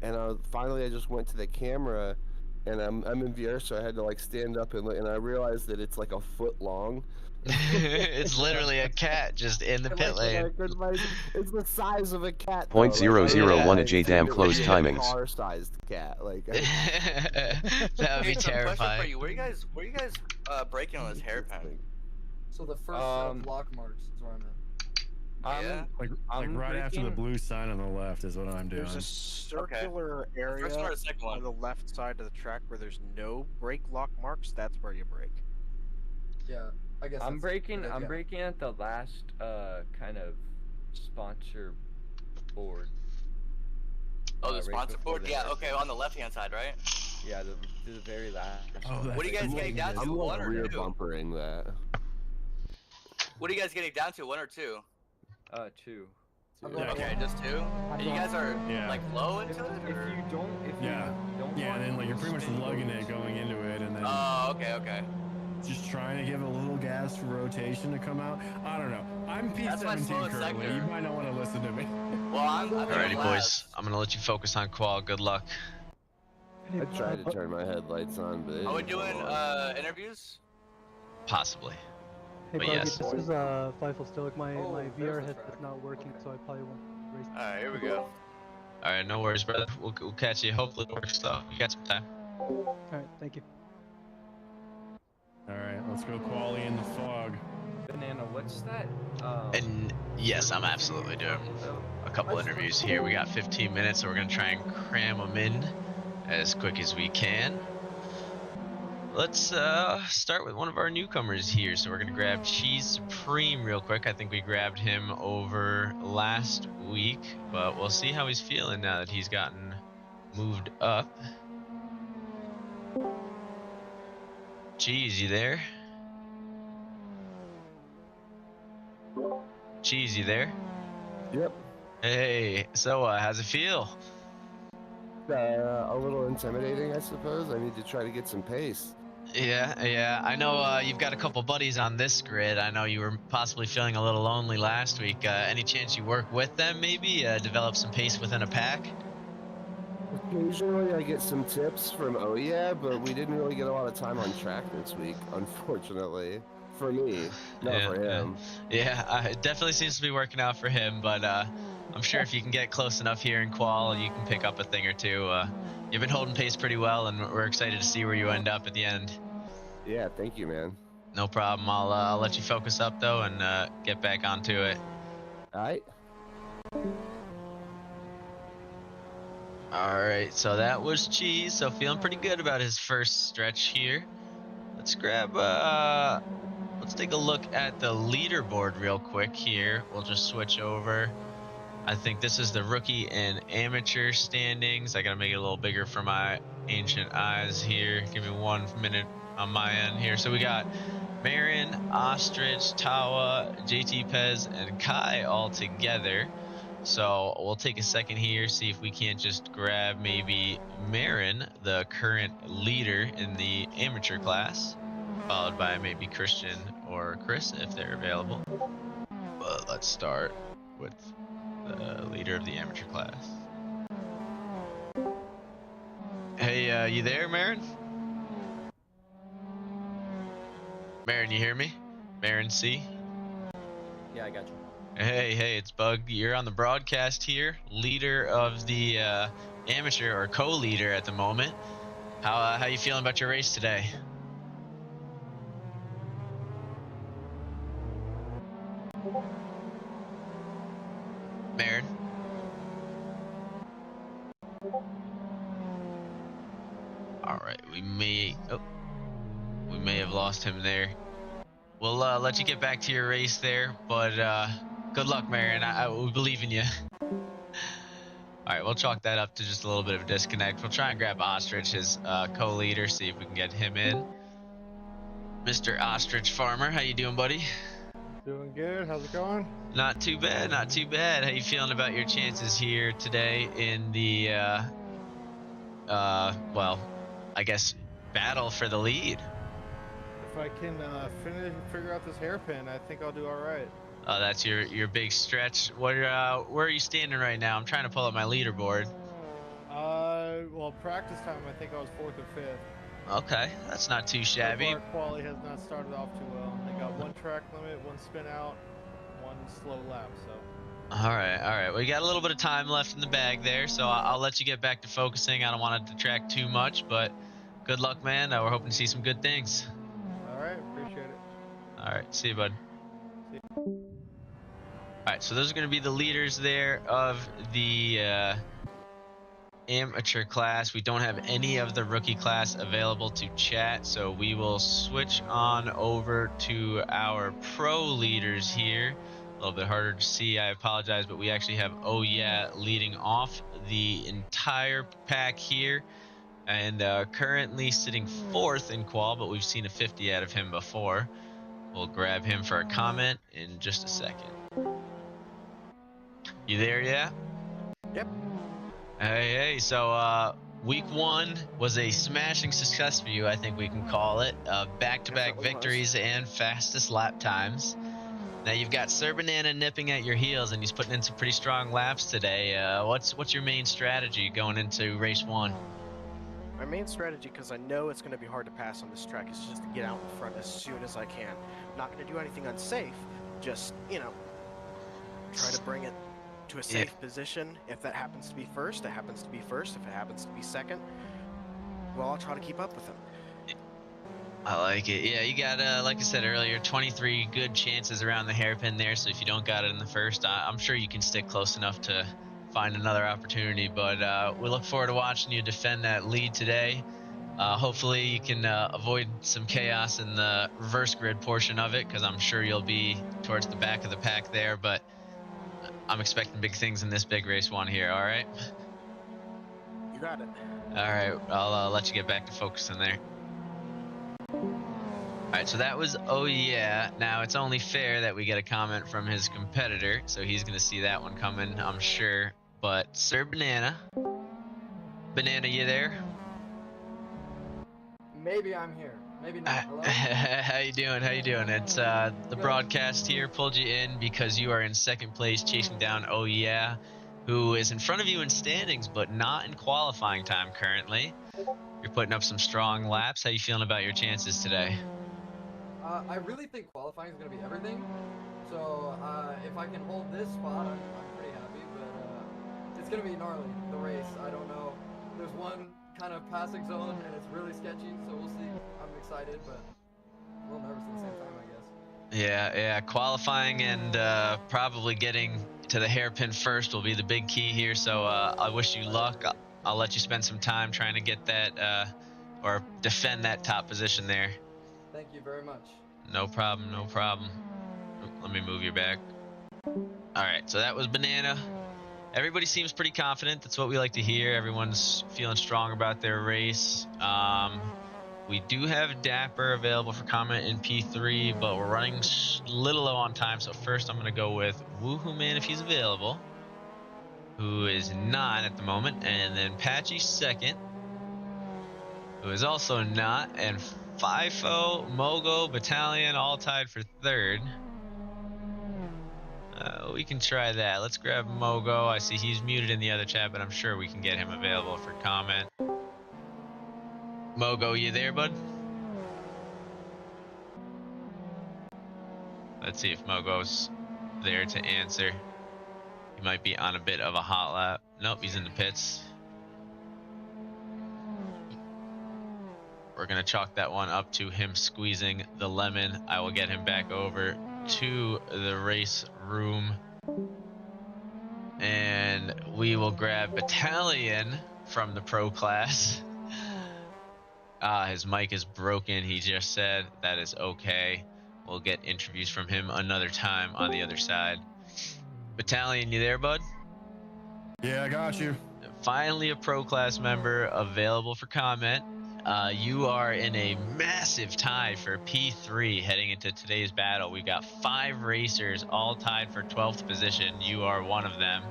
and finally I just went to the camera, and I'm in VR, so I had to like stand up and I realized that it's like a foot long. It's literally a cat just in the pit lane. It's the size of a cat. though. .001 I a J damn figured it close was a timings. Car-sized cat, like. That would be Hey, some question for terrifying. you. Where you guys breaking on this hairpin? So the first set of block marks is where I'm at. Yeah. Like right after the blue sign on the left is what I'm doing. There's a circular area First one or the second one? on the left side of the track where there's no brake lock marks. That's where you brake. Yeah. I guess I'm that's breaking. a good I'm idea. breaking at the last kind of sponsor board. Oh, the Right sponsor before board. the Yeah. Okay, hairpin. on the left-hand side, right? Yeah, the very last Oh, one. that's What are you guys I'm getting down to? I'm One like or rear two? bumpering that. What are you guys getting down to? One or two? 2. I'm going Okay, one. just two. I'm And you going guys are Yeah. like low into it, If or? you don't, Yeah, want and then like you're pretty much spin, lugging it going into it, and then Oh, okay. just trying to give it a little gas for rotation to come out. I don't know. I'm That's my P17 slowest currently. You sector. might not want to listen to me. Well, I think I'm Alrighty, boys. last. I'm gonna let you focus on qual. Good luck. I tried to turn my headlights on, but it Are we didn't doing come on. interviews? Possibly. Hey, But Buggy, yes. this is Fifle Stoic. My VR headset's not working, so I probably won't race. Alright, here we go. Alright, no worries, brother. We'll catch you. Hopefully it works though. You got some time. Alright, thank you. All right, let's go quali in the fog. Banana, what's that? And yes, I'm absolutely doing a couple interviews here. We got 15 minutes, so we're gonna try and cram them in as quick as we can. Let's start with one of our newcomers here. So we're gonna grab Cheese Supreme real quick. I think we grabbed him over last week, but we'll see how he's feeling now that he's gotten moved up. Cheese, you there? Cheese, you there? Yep. Hey, so how's it feel? A little intimidating, I suppose. I need to try to get some pace. Yeah. I know you've got a couple buddies on this grid. I know you were possibly feeling a little lonely last week. Any chance you work with them, maybe? Develop some pace within a pack? Occasionally I get some tips from Oh Yeah, but we didn't really get a lot of time on track this week, unfortunately. For me, not for him. Yeah, it definitely seems to be working out for him, but I'm sure if you can get close enough here in qual, you can pick up a thing or two. You've been holding pace pretty well, and we're excited to see where you end up at the end. Yeah, thank you, man. No problem. I'll let you focus up, though, and get back onto it. All right. All right, so that was Cheese. So feeling pretty good about his first stretch here. Let's grab, let's take a look at the leaderboard real quick here. We'll just switch over. I think this is the rookie and amateur standings. I gotta make it a little bigger for my ancient eyes here. Give me 1 minute on my end here. So we got Marin, Ostrich, Tawa, JT Pez, and Kai all together. So we'll take a second here, see if we can't just grab maybe Marin, the current leader in the amateur class, followed by maybe Christian or Chris if they're available. But let's start with the leader of the amateur class. Hey, you there, Marin? Marin, you hear me? Marin C? Yeah, I got you. Hey, it's Bug. You're on the broadcast here, leader of the amateur, or co-leader at the moment. How you feeling about your race today? Marin? All right, we may have lost him there. We'll let you get back to your race there, but good luck, Marin. We believe in you. All right, we'll chalk that up to just a little bit of a disconnect. We'll try and grab Ostrich, his co-leader, see if we can get him in. Mr. Ostrich Farmer, how you doing, buddy? Doing good. How's it going? Not too bad, not too bad. How you feeling about your chances here today in the, well, I guess, battle for the lead? If I can figure out this hairpin, I think I'll do all right. Oh, that's your big stretch. Where are you standing right now? I'm trying to pull up my leaderboard. Well, practice time, I think I was 4th or 5th. Okay, that's not too shabby. Our quali has not started off too well. They got 1 track limit, 1 spin out, 1 slow lap, so. All right. We got a little bit of time left in the bag there, so I'll let you get back to focusing. I don't want to detract too much, but good luck, man. We're hoping to see some good things. All right, appreciate it. All right, see you, bud. See you. All right, so those are going to be the leaders there of the amateur class. We don't have any of the rookie class available to chat, so we will switch on over to our pro leaders here. A little bit harder to see, I apologize, but we actually have Oh Yeah leading off the entire pack here, and currently sitting 4th in qual, but we've seen a 50 out of him before. We'll grab him for a comment in just a second. You there, yeah? Yep. Hey, so week 1 was a smashing success for you, I think we can call it. Back-to-back Definitely was. victories and fastest lap times. Now you've got Sir Banana nipping at your heels, and he's putting in some pretty strong laps today. What's your main strategy going into race 1? My main strategy, because I know it's going to be hard to pass on this track, is just to get out in front as soon as I can. I'm not going to do anything unsafe, just, you know, try to bring it to a safe position. If that happens to be first, it happens to be first. If it happens to be second, well, I'll try to keep up with him. I like it. Yeah, you got, like I said earlier, 23 good chances around the hairpin there, so if you don't got it in the first, I'm sure you can stick close enough to find another opportunity, but we look forward to watching you defend that lead today. Hopefully you can avoid some chaos in the reverse grid portion of it, because I'm sure you'll be towards the back of the pack there, but I'm expecting big things in this big race 1 here, all right? You got it. All right, I'll let you get back to focusing there. All right, so that was Oh Yeah. Now it's only fair that we get a comment from his competitor, so he's going to see that one coming, I'm sure. But Sir Banana, you there? Maybe I'm here. Maybe not. Hello? How you doing? It's the broadcast here pulled you in because you are in 2nd place chasing down Oh Yeah, who is in front of you in standings but not in qualifying time currently. You're putting up some strong laps. How you feeling about your chances today? I really think qualifying is going to be everything. So if I can hold this spot, I'm pretty happy. But it's going to be gnarly, the race. I don't know. There's one kind of passing zone, and it's really sketchy. So we'll see. I'm excited, but a little nervous at the same time, I guess. Yeah. Qualifying and probably getting to the hairpin first will be the big key here. So I wish you luck. I'll let you spend some time trying to get that or defend that top position there. Thank you very much. No problem. Let me move you back. All right, so that was Banana. Everybody seems pretty confident. That's what we like to hear. Everyone's feeling strong about their race. We do have Dapper available for comment in P3, but we're running a little low on time. So first I'm going to go with Woohoo Man if he's available, who is not at the moment. And then Patchy 2nd, who is also not. And FIFO, Mogo, Battalion all tied for 3rd. We can try that. Let's grab Mogo. I see he's muted in the other chat, but I'm sure we can get him available for comment. Mogo, you there, bud? Let's see if Mogo's there to answer. He might be on a bit of a hot lap. Nope, he's in the pits. We're going to chalk that one up to him squeezing the lemon. I will get him back over to the race room. And we will grab Battalion from the pro class. His mic is broken, he just said. That is okay. We'll get interviews from him another time on the other side. Battalion, you there, bud? Yeah, I got you. Finally a pro class member available for comment. You are in a massive tie for P3 heading into today's battle. We've got 5 racers all tied for 12th position. You are one of them.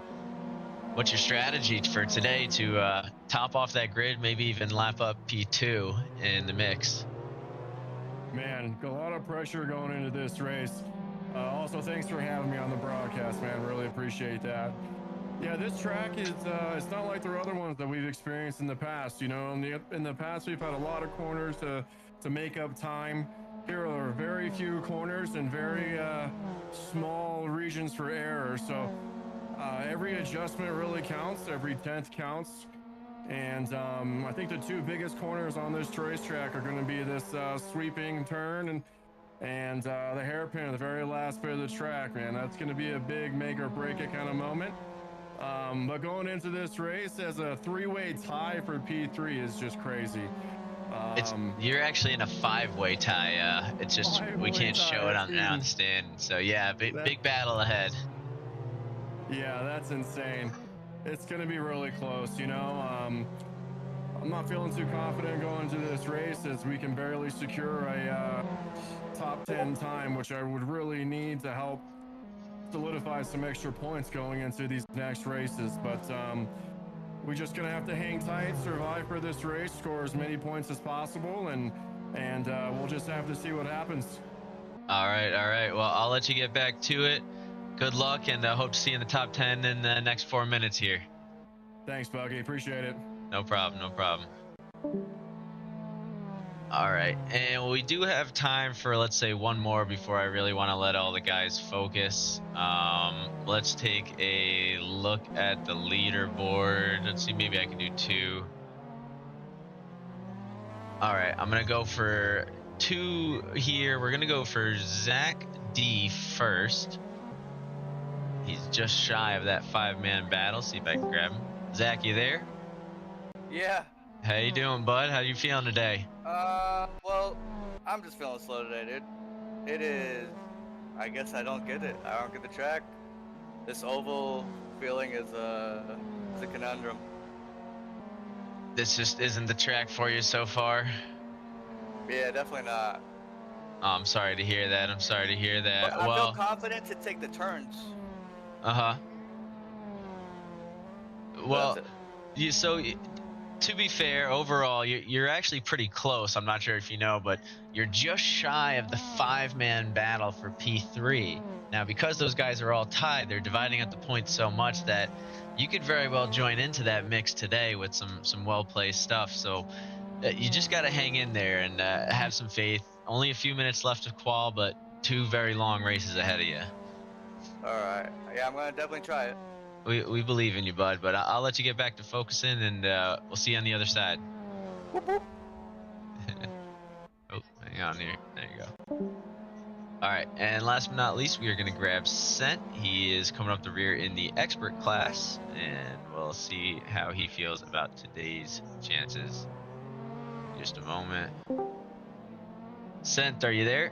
What's your strategy for today to top off that grid, maybe even lap up P2 in the mix? Man, a lot of pressure going into this race. Also, thanks for having me on the broadcast, man. Really appreciate that. Yeah, this track is it's not like the other ones that we've experienced in the past. You know, in the past we've had a lot of corners to make up time. Here are very few corners and very small regions for error. So every adjustment really counts. Every 10th counts. And I think the 2 biggest corners on this racetrack are going to be this sweeping turn and the hairpin at the very last bit of the track, man. That's going to be a big make or break it kind of moment. But going into this race as a 3-way tie for P3 is just crazy. You're actually in a 5-way tie. It's just we can't show it on the stand. So yeah, big battle ahead. Yeah, that's insane. It's gonna be really close, you know. I'm not feeling too confident going into this race as we can barely secure a top 10 time, which I would really need to help solidify some extra points going into these next races. But we're just gonna have to hang tight, survive for this race, score as many points as possible, and we'll just have to see what happens. All right. Well, I'll let you get back to it. Good luck, and I hope to see you in the top 10 in the next 4 minutes here. Thanks, Buggy. Appreciate it. No problem. All right, and we do have time for, let's say, one more before I really want to let all the guys focus. Let's take a look at the leaderboard. Let's see, maybe I can do 2. All right, I'm going to go for 2 here. We're going to go for Zach D first. He's just shy of that 5-man battle. See if I can grab him. Zach, you there? Yeah. How you doing, bud? How you feeling today? Well, I'm just feeling slow today, dude. It is. I guess I don't get it. I don't get the track. This oval feeling is a conundrum. This just isn't the track for you so far. Yeah, definitely not. Oh, I'm sorry to hear that. But I feel confident to take the turns. Well, to be fair, overall, you're actually pretty close. I'm not sure if you know, but you're just shy of the 5-man battle for P3. Now, because those guys are all tied, they're dividing up the points so much that you could very well join into that mix today with some well-placed stuff. So you just got to hang in there and have some faith. Only a few minutes left to qual, but 2 very long races ahead of you. All right. Yeah, I'm gonna definitely try it. We believe in you, bud, but I'll let you get back to focusing, and we'll see you on the other side. Whoop, whoop. Oh, hang on here. There you go. All right, and last but not least, we are going to grab Sent. He is coming up the rear in the expert class, and we'll see how he feels about today's chances. Just a moment. Sent, are you there?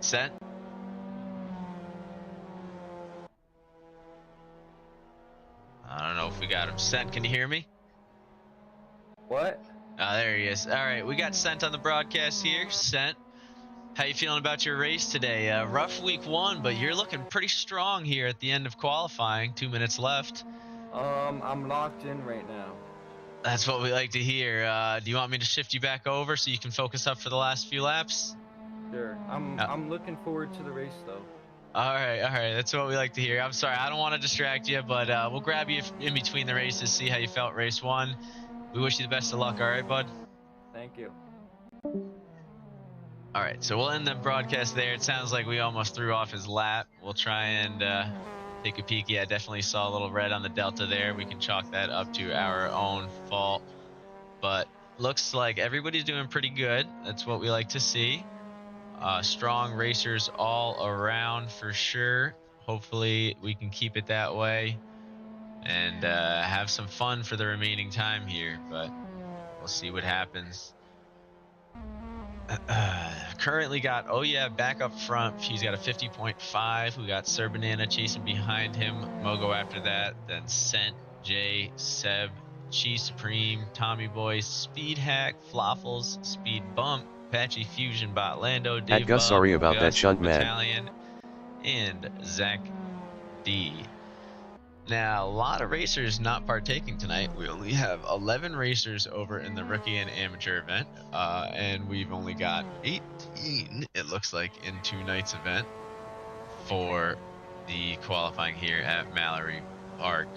Sent? I don't know if we got him. Sent, can you hear me? What? Oh, there he is. All right, we got Sent on the broadcast here. Sent, how you feeling about your race today? Rough week 1, but you're looking pretty strong here at the end of qualifying. 2 minutes left. I'm locked in right now. That's what we like to hear. Do you want me to shift you back over so you can focus up for the last few laps? Sure. I'm looking forward to the race though. All right. That's what we like to hear. I'm sorry, I don't want to distract you, but we'll grab you in between the races, see how you felt race 1. We wish you the best of luck, all right, bud? Thank you. All right, so we'll end the broadcast there. It sounds like we almost threw off his lap. We'll try and take a peek. Yeah, I definitely saw a little red on the Delta there. We can chalk that up to our own fault. But looks like everybody's doing pretty good. That's what we like to see. Strong racers all around for sure. Hopefully we can keep it that way and have some fun for the remaining time here, but we'll see what happens. Currently got back up front. He's got a 50.5. We got Sir Banana chasing behind him. Mogo after that. Then Sent, Jay, Seb, Cheese Supreme, Tommy Boy, Speed Hack, Floffles, Speed Bump, Apache Fusion, Bot Lando, Dave Gus, sorry about that shunt, man. Battalion, and Zach D. Now, a lot of racers not partaking tonight. We only have 11 racers over in the rookie and amateur event, and we've only got 18, it looks like, in 2 nights event for the qualifying here at Mallory Park,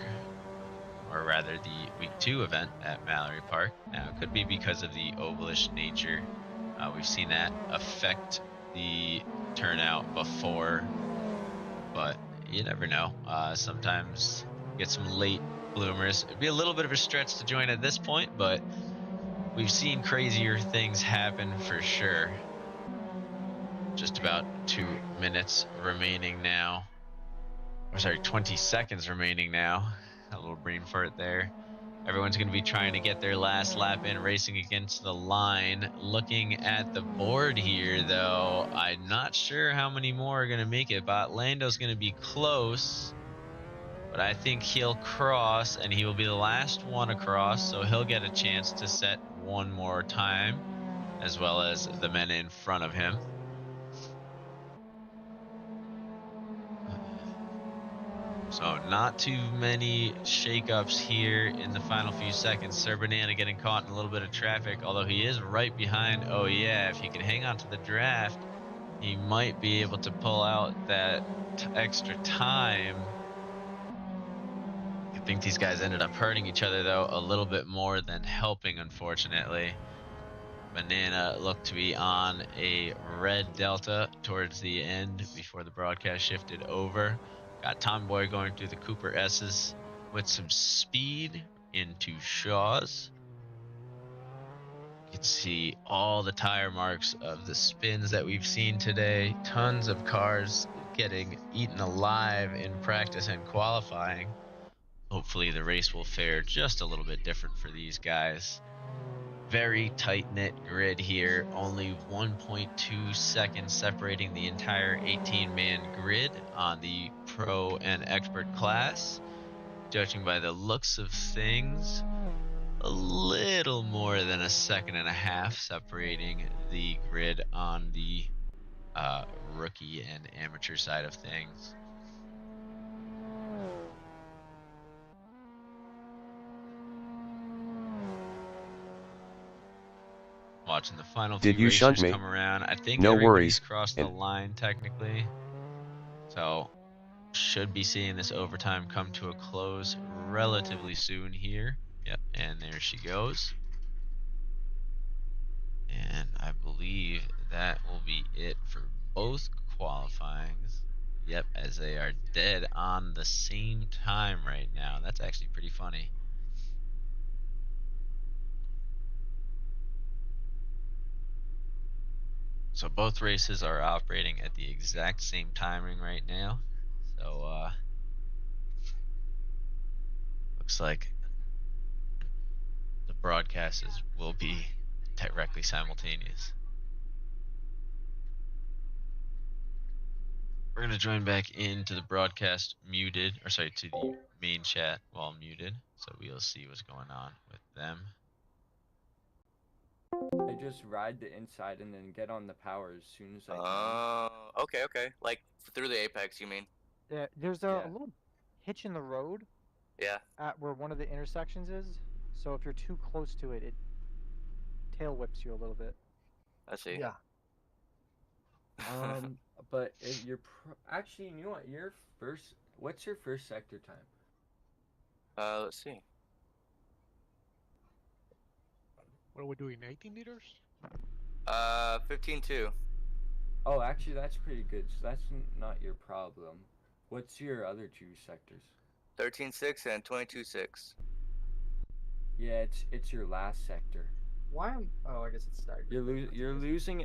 or rather the week 2 event at Mallory Park. Now, it could be because of the ovalish nature. We've seen that affect the turnout before, but you never know. Sometimes get some late bloomers. It'd be a little bit of a stretch to join at this point, but we've seen crazier things happen for sure. Just about 2 minutes remaining now. sorry, 20 seconds remaining now. A little brain fart there. Everyone's going to be trying to get their last lap in, racing against the line. Looking at the board here, though, I'm not sure how many more are going to make it. But Lando's going to be close, but I think he'll cross, and he will be the last one across, so he'll get a chance to set one more time, as well as the men in front of him. So not too many shakeups here in the final few seconds. Sir Banana getting caught in a little bit of traffic, although he is right behind. Oh yeah, if he can hang on to the draft, he might be able to pull out that extra time. I think these guys ended up hurting each other, though, a little bit more than helping, unfortunately. Banana looked to be on a red Delta towards the end before the broadcast shifted over. Got Tomboy going through the Cooper S's with some speed into Shaw's. You can see all the tire marks of the spins that we've seen today. Tons of cars getting eaten alive in practice and qualifying. Hopefully the race will fare just a little bit different for these guys. Very tight-knit grid here. Only 1.2 seconds separating the entire 18-man grid on the pro and expert class. Judging by the looks of things, a little more than a second and a half separating the grid on the rookie and amateur side of things. Watching the final Did few you shunt racers me? come around. I think No everybody's worries. crossed the line technically. So should be seeing this overtime come to a close relatively soon here. Yep, and there she goes. And I believe that will be it for both qualifyings. Yep, as they are dead on the same time right now. That's actually pretty funny. So both races are operating at the exact same timing right now. So looks like the broadcasts will be directly simultaneous. We're going to join back into the broadcast muted, or sorry, to the main chat while muted. So we'll see what's going on with them. I just ride the inside and then get on the power as soon as I can. Oh, okay. Like through the apex, you mean? Yeah, there's a little hitch in the road. Yeah. At where one of the intersections is. So if you're too close to it, it tail whips you a little bit. I see. Yeah. But if you're actually, you know what? What's your first sector time? Let's see. What are we doing? 18 liters? 15.2. Oh, actually, that's pretty good. So that's not your problem. What's your other two sectors? 13.6 and 22.6. Yeah, it's your last sector. Why am? Oh, I guess it's staggered. You're losing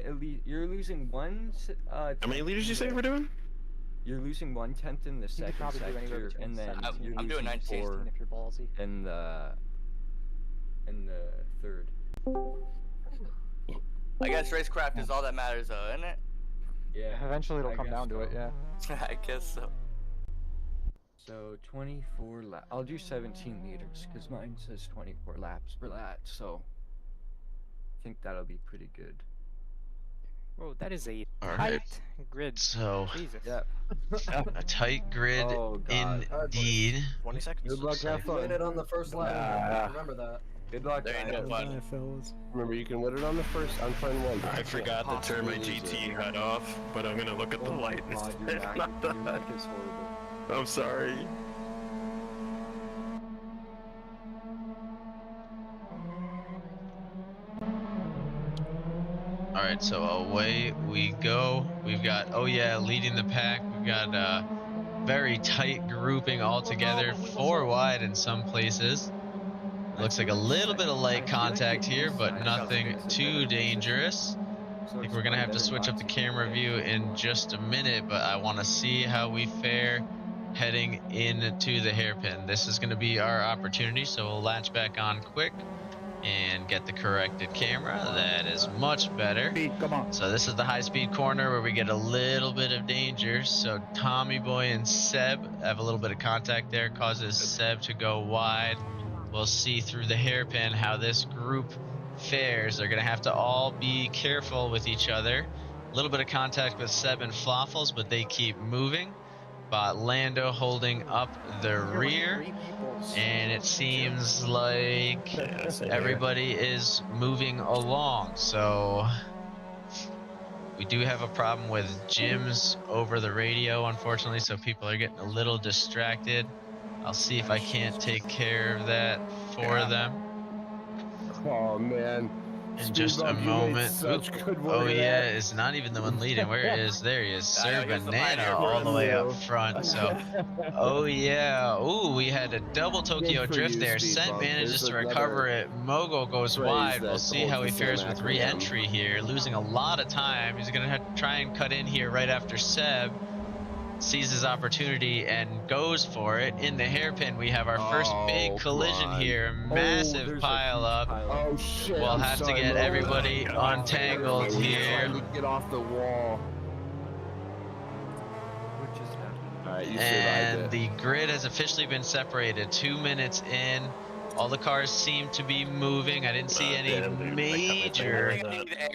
one. How many liters you say we're doing? You're losing 1/10 in the second sector, and then I'm doing 19 if you're ballsy. In the third. I guess racecraft is all that matters, though, isn't it? Yeah. Eventually, it'll come down to it. Yeah. I guess so. So 24 laps. I'll do 17 liters because mine says 24 laps for that. So I think that'll be pretty good. Whoa, that is a All tight right. grid. So Jesus. Yep. a tight grid indeed. 20 seconds. Good luck, have fun. Win it on the first lap. Remember that. Good luck, There ain't no fun. fellas. Remember, you can win it on the first. I'm playing one. I forgot to turn my GT HUD off, but I'm gonna look at the light instead. Not the HUD. It's horrible. I'm sorry. All right, so away we go. We've got, oh yeah, leading the pack. We've got a very tight grouping all together, 4 wide in some places. Looks like a little bit of light contact here, but nothing too dangerous. I think we're gonna have to switch up the camera view in just a minute, but I want to see how we fare heading into the hairpin. This is going to be our opportunity, so we'll latch back on quick and get the corrected camera. That is much better. Come on. So this is the high-speed corner where we get a little bit of danger. So Tommy Boy and Seb have a little bit of contact there, causes Seb to go wide. We'll see through the hairpin how this group fares. They're going to have to all be careful with each other. A little bit of contact with Seb and Floffles, but they keep moving. But Lando holding up the rear, and it seems like everybody is moving along. So we do have a problem with Jim's over the radio, unfortunately, so people are getting a little distracted. I'll see if I can't take care of that for them. Oh man. In just a moment. Such good work Oh of yeah, that. it's not even the one leading. Where is? There he is. Sir here's the Banana pioneer all the way up crew. front. So, oh yeah. Ooh, we had a double Tokyo Good for drift you, there. Speed Scent Bump. manages There's to recover another it. Mogo goes phrase wide. We'll that see holds how he the same fares with acronym. re-entry here. Losing a lot of time. He's going to have to try and cut in here right after Seb sees his opportunity and goes for it. In the hairpin, we have our first big collision here. Massive pile up. Oh shit. We'll I'm have sorry, to get Mo. everybody untangled We're here. trying to get off the wall. Alright, you survived And it. the grid has officially been separated. 2 minutes in. All the cars seem to be moving. I didn't see any major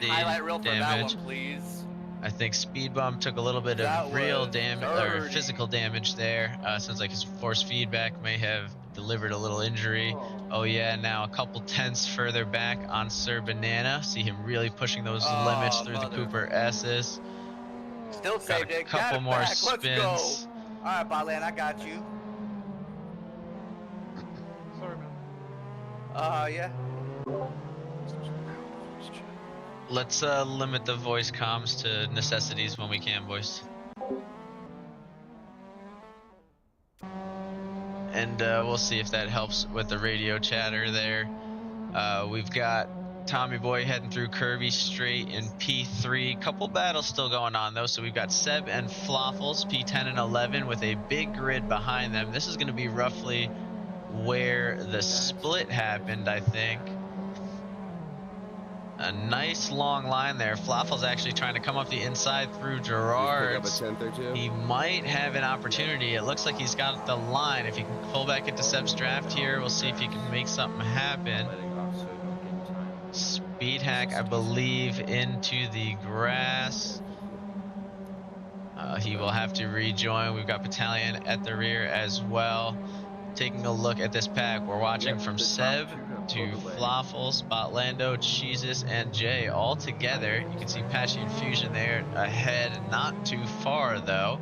Highlight reel for that damage. one, please. I think Speed Bump took a little bit That of real was damage or dirty. physical damage there. Sounds like his force feedback may have delivered a little injury. Oh yeah, now a couple tenths further back on Sir Banana. See him really pushing those limits through the Cooper S's. Still Got saved a it. couple Got it more back. spins. Let's go. All right, Balen, I got you. Sorry, man. Yeah. Let's limit the voice comms to necessities when we can, boys. And we'll see if that helps with the radio chatter there. We've got Tommy Boy heading through Kirby straight in P3. Couple battles still going on though. So we've got Seb and Floffles, P10 and 11 with a big grid behind them. This is going to be roughly where the split happened, I think. A nice long line there. Floffle's actually trying to come up the inside through Gerard's. He might have an opportunity. It looks like he's got the line. If he can pull back into Seb's draft here, we'll see if he can make something happen. Speed hack, I believe, into the grass. He will have to rejoin. We've got Battalion at the rear as well. Taking a look at this pack, we're watching from Seb to Floffle, Spotlando, Cheeses, and Jay all together. You can see Patchy and Fusion there ahead, not too far though.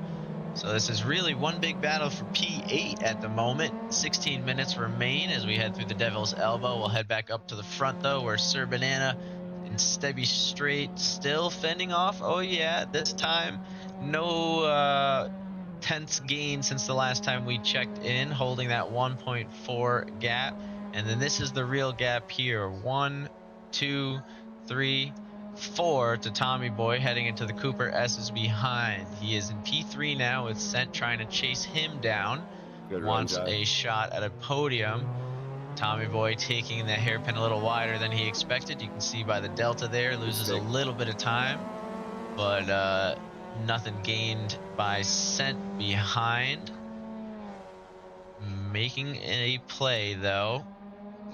So this is really one big battle for P8 at the moment. 16 minutes remain as we head through the Devil's Elbow. We'll head back up to the front though, where Sir Banana and Stebby Straight still fending off. Oh yeah, this time no tenths gain since the last time we checked in, holding that 1.4 gap. And then this is the real gap here. 1, 2, 3, 4 to Tommy Boy heading into the Cooper S's behind. He is in P3 now with Scent trying to chase him down. Wants a shot at a podium. Tommy Boy taking the hairpin a little wider than he expected. You can see by the delta there, loses a little bit of time, but nothing gained by Scent behind. Making a play though.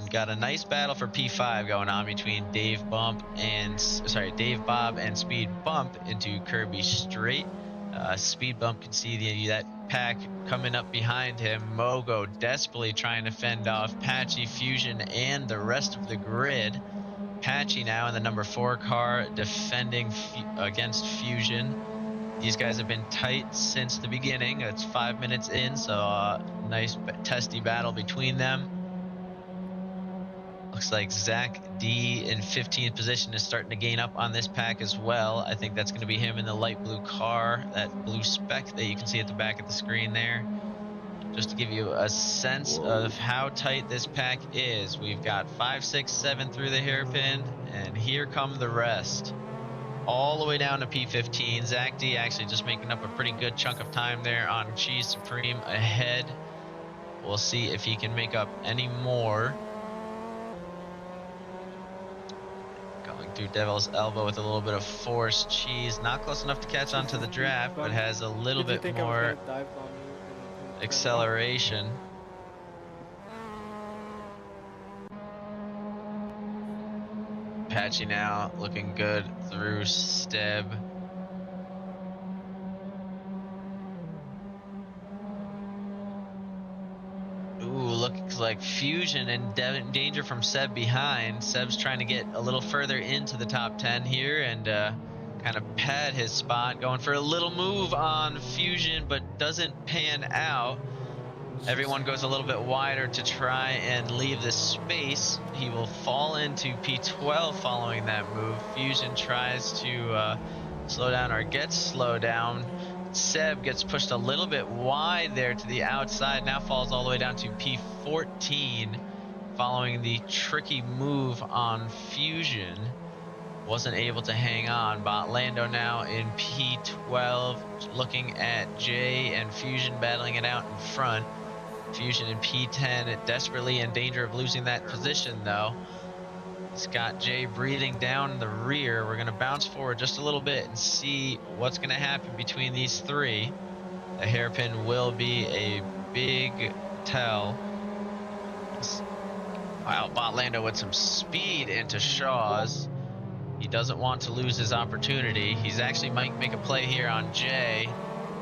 Got a nice battle for P5 going on between Dave Bob and Speed Bump into Kirby Straight. Speed Bump can see that pack coming up behind him. Mogo desperately trying to fend off Patchy, Fusion, and the rest of the grid. Patchy now in the number 4 car defending against Fusion. These guys have been tight since the beginning. It's 5 minutes in, so nice testy battle between them. Looks like Zach D in 15th position is starting to gain up on this pack as well. I think that's going to be him in the light blue car, that blue spec that you can see at the back of the screen there. Just to give you a sense of how tight this pack is. We've got 5, 6, 7 through the hairpin, and here come the rest. all the way down to P15. Zach D actually just making up a pretty good chunk of time there on Cheese Supreme ahead. We'll see if he can make up any more. Going through Devil's Elbow with a little bit of force. Cheese not close enough to catch onto the draft, but has a little Did you bit think I was more gonna dive bomb you in acceleration. Patchy now looking good through Steb. Ooh, looks like Fusion and danger from Seb behind. Seb's trying to get a little further into the top 10 here and kind of pad his spot. Going for a little move on Fusion, but doesn't pan out. Everyone goes a little bit wider to try and leave this space. He will fall into P12 following that move. Fusion tries to slow down or gets slowed down. Seb gets pushed a little bit wide there to the outside. Now falls all the way down to P14 following the tricky move on Fusion. Wasn't able to hang on. Lando now in P12 looking at Jay and Fusion battling it out in front. Fusion in P10 desperately in danger of losing that position though. It's got Jay breathing down the rear. We're going to bounce forward just a little bit and see what's going to happen between these three. The hairpin will be a big tell. Wow, Botlando with some speed into Shaw's. He doesn't want to lose his opportunity. He's actually might make a play here on Jay,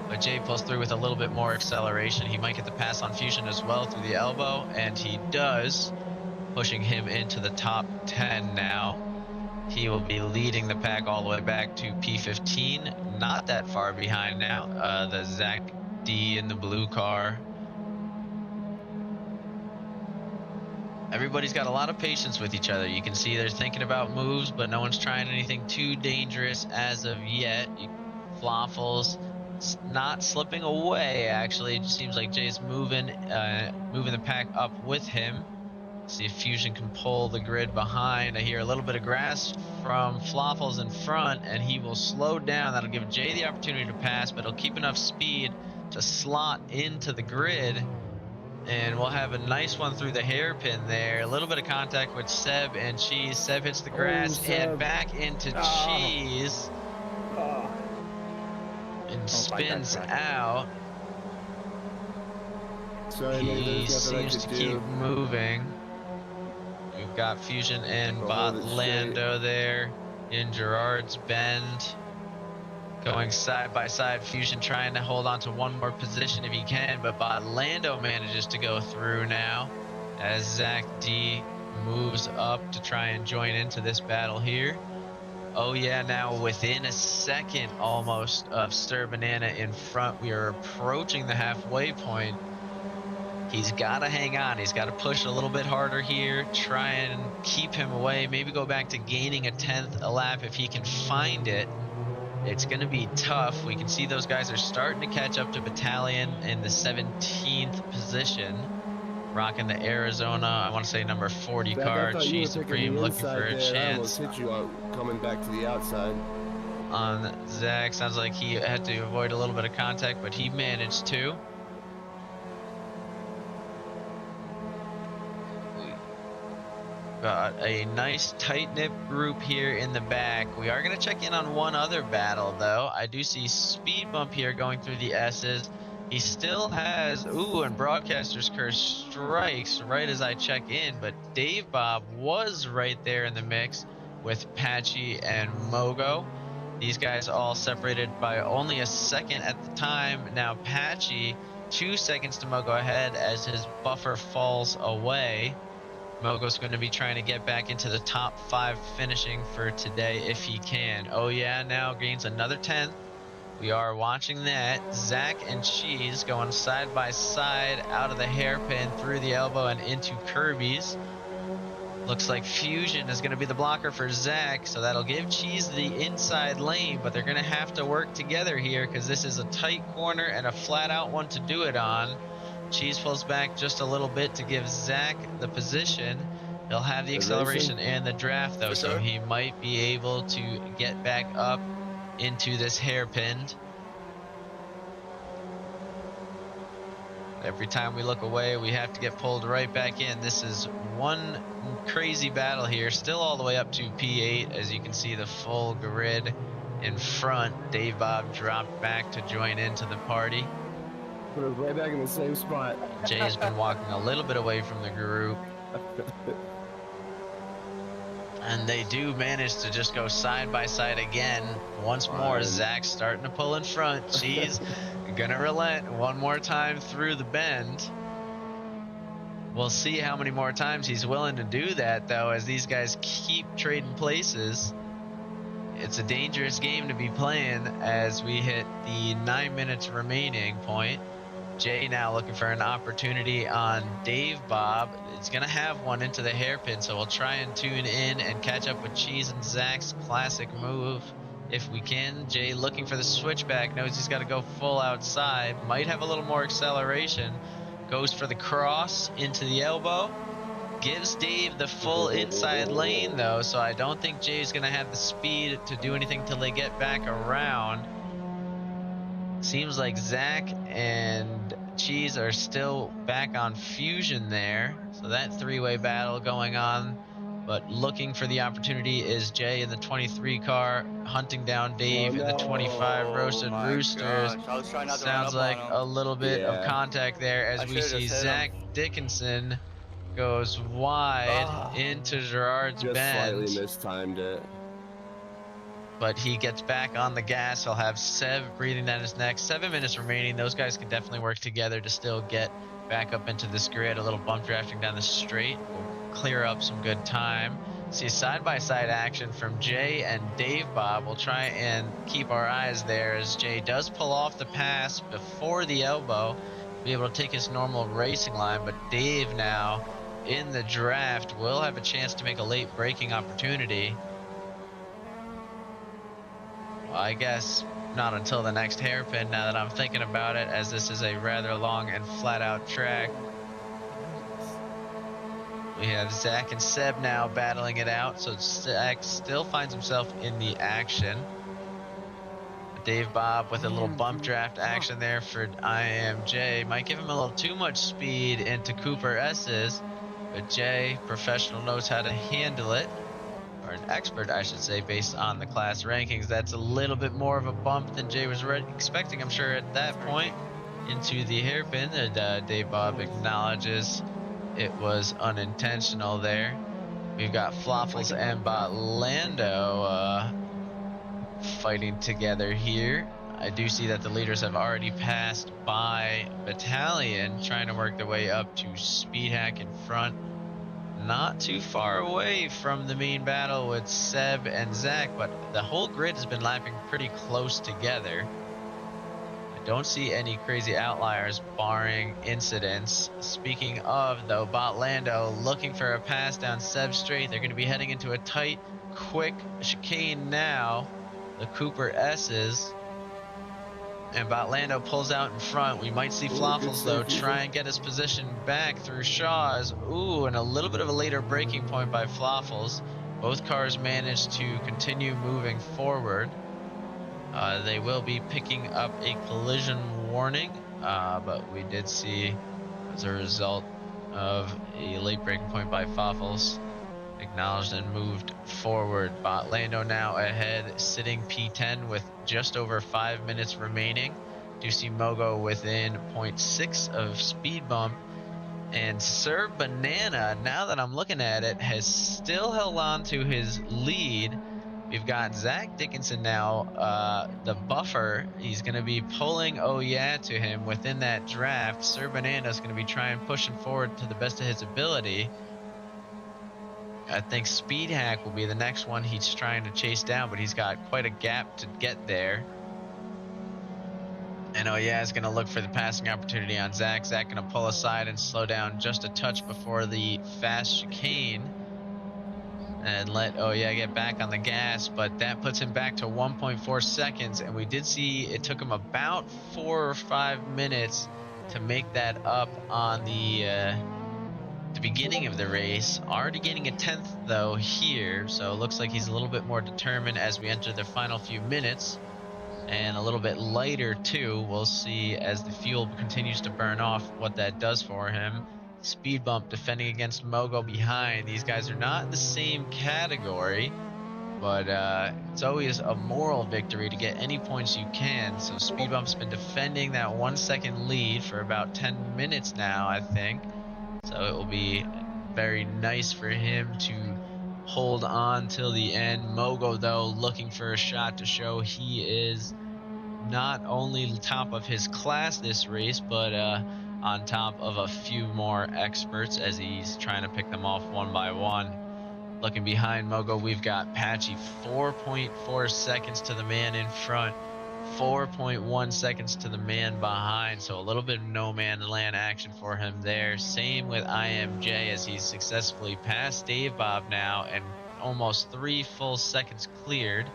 but Jay pulls through with a little bit more acceleration. He might get the pass on Fusion as well through the elbow, and he does, pushing him into the top 10 now. He will be leading the pack all the way back to P15. Not that far behind now. The Zach D in the blue car. Everybody's got a lot of patience with each other. You can see they're thinking about moves, but no one's trying anything too dangerous as of yet. Floffles not slipping away, actually. It just seems like Jay's moving the pack up with him. See if Fusion can pull the grid behind. I hear a little bit of grass from Floffles in front, and he will slow down. That'll give Jay the opportunity to pass, but he'll keep enough speed to slot into the grid. And we'll have a nice one through the hairpin there. A little bit of contact with Seb and Cheese. Seb hits the grass and back into Cheese. And spins out. Sorry, he seems to keep moving. We've got Fusion and Botlando there in Gerard's Bend. Going side by side, Fusion trying to hold on to one more position if he can, but Botlando manages to go through now as Zach D moves up to try and join into this battle here. Oh yeah, now within a second almost of Stir Banana in front. We are approaching the halfway point. He's got to hang on. He's got to push a little bit harder here, try and keep him away, maybe go back to gaining a 10th a lap if he can find it. It's going to be tough. We can see those guys are starting to catch up to Battalion in the 17th position. Rocking the Arizona, I want to say number 40 Zach, car. I thought you were Cheese picking Supreme the looking for inside a there. I chance. almost hit you out coming back to the outside. On Zach, sounds like he had to avoid a little bit of contact, but he managed to. Got a nice tight-knit group here in the back. We are going to check in on one other battle, though. I do see Speed Bump here going through the S's. He still has, and Broadcaster's Curse strikes right as I check in, but Dave Bob was right there in the mix with Patchy and Mogo. These guys all separated by only a second at the time. Now Patchy, 2 seconds to Mogo ahead as his buffer falls away. Mogo's going to be trying to get back into the top 5 finishing for today if he can. Oh yeah, now gains another 10th. We are watching that. Zach and Cheese going side by side out of the hairpin through the elbow and into Kirby's. Looks like Fusion is going to be the blocker for Zach, so that'll give Cheese the inside lane, but they're going to have to work together here because this is a tight corner and a flat out one to do it on. Cheese pulls back just a little bit to give Zach the position. He'll have the Good acceleration racing. and the draft, though, For so sure. he might be able to get back up into this hairpin. Every time we look away, we have to get pulled right back in. This is one crazy battle here, still all the way up to P8. As you can see, the full grid in front. Dave Bob dropped back to join into the party. Put us right back in the same spot. Jay's been walking a little bit away from the group. And they do manage to just go side by side again. Once more, Zach's starting to pull in front. She's gonna relent one more time through the bend. We'll see how many more times he's willing to do that, though, as these guys keep trading places. It's a dangerous game to be playing as we hit the 9 minutes remaining point. Jay now looking for an opportunity on Dave Bob. It's going to have one into the hairpin, so we'll try and tune in and catch up with Cheese and Zach's classic move if we can. Jay looking for the switchback, knows he's got to go full outside, might have a little more acceleration, goes for the cross into the elbow. Gives Dave the full inside lane, though, so I don't think Jay's going to have the speed to do anything till they get back around. Seems like Zach and Cheese are still back on Fusion there. So that three-way battle going on. But looking for the opportunity is Jay in the 23 car, hunting down Dave in the 25 Roasted Roosters. Gosh, I was trying not to Sounds run like up on him. a little bit of contact there as I we should've see just hit him. Zach Dickinson goes wide into Gerard's Just bend. slightly mistimed it. But he gets back on the gas. He'll have Sev breathing down his neck. 7 minutes remaining. Those guys can definitely work together to still get back up into this grid. A little bump drafting down the straight will clear up some good time. See side-by-side action from Jay and Dave Bob. We'll try and keep our eyes there as Jay does pull off the pass before the elbow. Be able to take his normal racing line, but Dave now in the draft will have a chance to make a late braking opportunity. Well, I guess not until the next hairpin now that I'm thinking about it, as this is a rather long and flat out track. We have Zach and Seb now battling it out, so Zach still finds himself in the action. Dave Bob with a little bump draft action there for IMJ. Might give him a little too much speed into Cooper S's, but Jay, professional, knows how to handle it. Or an expert, I should say, based on the class rankings. That's a little bit more of a bump than Jay was expecting, I'm sure, at that point into the hairpin. And Dave Bob acknowledges it was unintentional there. We've got Floffles and Botlando fighting together here. I do see that the leaders have already passed by Battalion, trying to work their way up to Speedhack in front. Not too far away from the main battle with Seb and Zach, but the whole grid has been lapping pretty close together. I don't see any crazy outliers barring incidents. Speaking of, though, Botlando looking for a pass down Seb Straight. They're going to be heading into a tight, quick chicane now. The Cooper S's. And Botlando pulls out in front. We might see Floffles, though, try and get his position back through Shaw's. Ooh, and a little bit of a later braking point by Floffles. Both cars managed to continue moving forward. They will be picking up a collision warning, but we did see, as a result of a late braking point by Floffles, acknowledged and moved forward. Botlando now ahead, sitting P10 with just over 5 minutes remaining. Do see Mogo within 0.6 of speed bump. And Sir Banana, now that I'm looking at it, has still held on to his lead. We've got Zach Dickinson now, the buffer. He's going to be pulling Oh Yeah to him within that draft. Sir Banana is going to be trying pushing forward to the best of his ability. I think Speedhack will be the next one he's trying to chase down, but he's got quite a gap to get there. And Oh Yeah is going to look for the passing opportunity on Zach. Zach going to pull aside and slow down just a touch before the fast chicane and let Oh Yeah get back on the gas, but that puts him back to 1.4 seconds, and we did see it took him about 4 or 5 minutes to make that up on the the beginning of the race. Already gaining a 10th though here, so it looks like he's a little bit more determined as we enter the final few minutes, and a little bit lighter too. We'll see as the fuel continues to burn off what that does for him. Speed bump defending against Mogo behind. These guys are not in the same category, but it's always a moral victory to get any points you can. So Speed Bump's been defending that 1 second lead for about 10 minutes now, I think. So it will be very nice for him to hold on till the end. Mogo, though, looking for a shot to show he is not only top of his class this race, but on top of a few more experts as he's trying to pick them off one by one. Looking behind Mogo, we've got Patchy, 4.4 seconds to the man in front, 4.1 seconds to the man behind, so a little bit of no man land action for him there. Same with IMJ as he's successfully passed Dave Bob now and almost 3 full seconds cleared,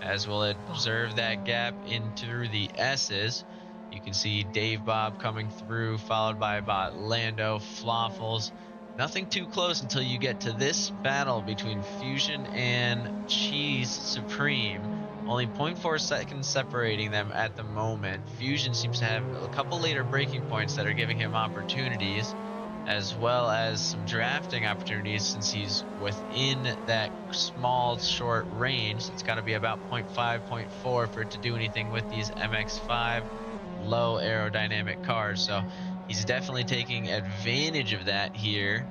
as we'll observe that gap in through the S's. You can see Dave Bob coming through, followed by Lando, Floffles. Nothing too close until you get to this battle between Fusion and Cheese Supreme. Only 0.4 seconds separating them at the moment. Fusion seems to have a couple later breaking points that are giving him opportunities, as well as some drafting opportunities since he's within that small, short range. It's got to be about 0.5, 0.4 for it to do anything with these MX5 low aerodynamic cars. So he's definitely taking advantage of that here.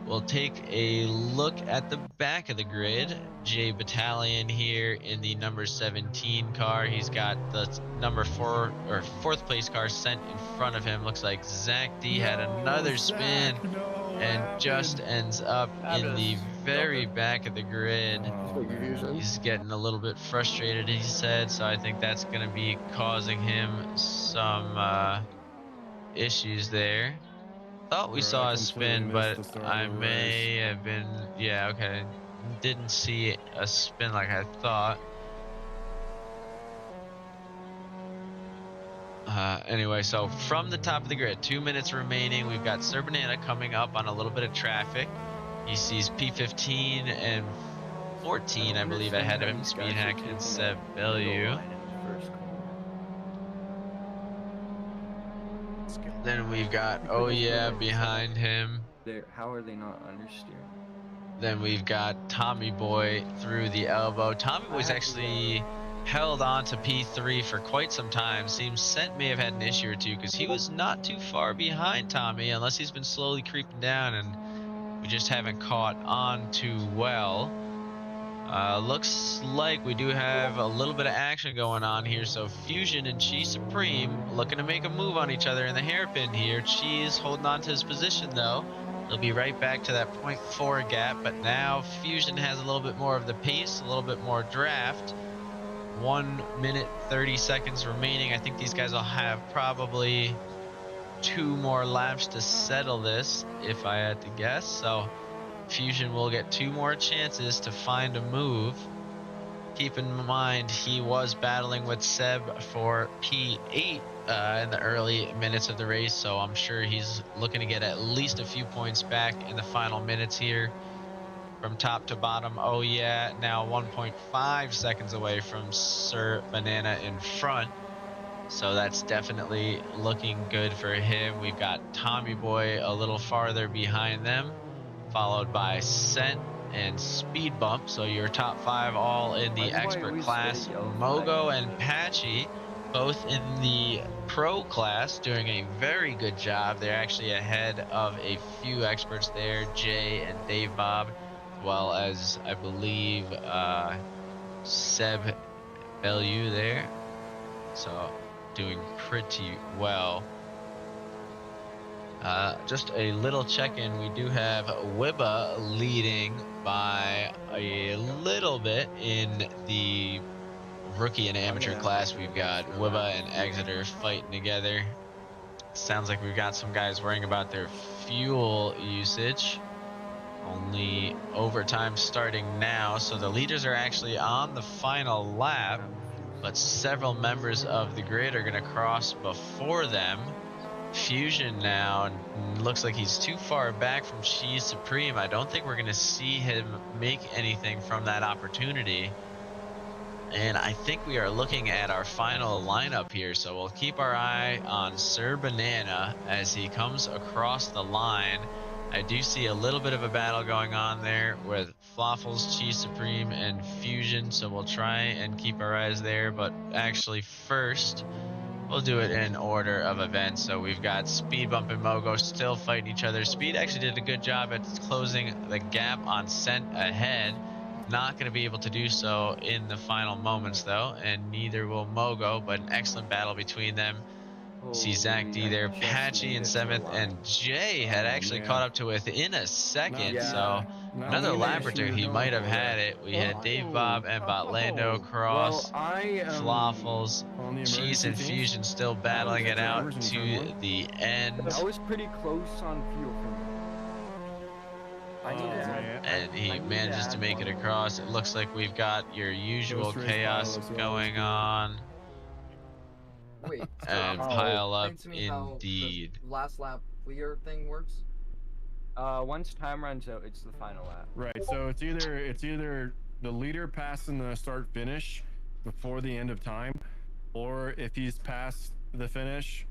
We'll take a look at the back of the grid. J Battalion here in the number 17 car. He's got the number 4 or 4th place car sent in front of him. Looks like Zach D had another spin and just ends up in the very back of the grid. He's getting a little bit frustrated, he said, so I think that's going to be causing him some issues there. Thought we saw a spin, but I may have been, yeah, okay. Didn't see a spin like I thought. Anyway, so from the top of the grid, 2 minutes remaining. We've got Sir Banana coming up on a little bit of traffic. He sees P15 and 14, I believe, ahead of him. Speedhack and Seb Bellew. Then we've got Oh Yeah behind him. How are they not understeering? Then we've got Tommy Boy through the elbow. Tommy Boy's actually held on to P3 for quite some time. Seems Scent may have had an issue or two because he was not too far behind Tommy, unless he's been slowly creeping down and we just haven't caught on too well. Looks like we do have a little bit of action going on here. So Fusion and Cheese Supreme looking to make a move on each other in the hairpin here. Cheese holding on to his position though. He'll be right back to that 0.4 gap, but now Fusion has a little bit more of the pace, a little bit more draft. 1 minute 30 seconds remaining. I think these guys will have probably 2 more laps to settle this, if I had to guess. So Fusion will get 2 more chances to find a move. Keep in mind, he was battling with Seb for P8 in the early minutes of the race, so I'm sure he's looking to get at least a few points back in the final minutes here. From top to bottom, Oh Yeah, now 1.5 seconds away from Sir Banana in front. So that's definitely looking good for him. We've got Tommy Boy a little farther behind them, followed by Scent and Speed Bump. So your top 5 all in the expert class. Mogo and Patchy both in the pro class, doing a very good job. They're actually ahead of a few experts there, Jay and Dave Bob, as well as I believe Seb Bellew there. So doing pretty well. Just a little check-in. We do have Wibba leading by a little bit in the rookie and amateur class. We've got Wibba and Exeter fighting together. Sounds like we've got some guys worrying about their fuel usage. Only overtime starting now, so the leaders are actually on the final lap, but several members of the grid are going to cross before them. Fusion now, and looks like he's too far back from She's Supreme. I don't think we're going to see him make anything from that opportunity. And I think we are looking at our final lineup here, so we'll keep our eye on Sir Banana as he comes across the line. I do see a little bit of a battle going on there with Floffles, Cheese Supreme, and Fusion, so we'll try and keep our eyes there. But actually first, we'll do it in order of events. So we've got Speed Bump and Mogo still fighting each other. Speed actually did a good job at closing the gap on Scent ahead. Not going to be able to do so in the final moments, though, and neither will Mogo, but an excellent battle between them. You see Zach D there, Patchy in 7th, and Jay had actually caught up to within a second, so another lap or two, he might have had it. We had Dave Bob and Botlando cross, Floffles, Cheese and Fusion still battling it out to the end. That was pretty close on fuel for me. And he manages to make it across. It looks like we've got your usual chaos going on. Wait, and pile up explain to me how indeed. the last lap clear thing works? Once time runs out, it's the final lap. Right. So it's either the leader passing the start finish before the end of time, or if he's past the finish,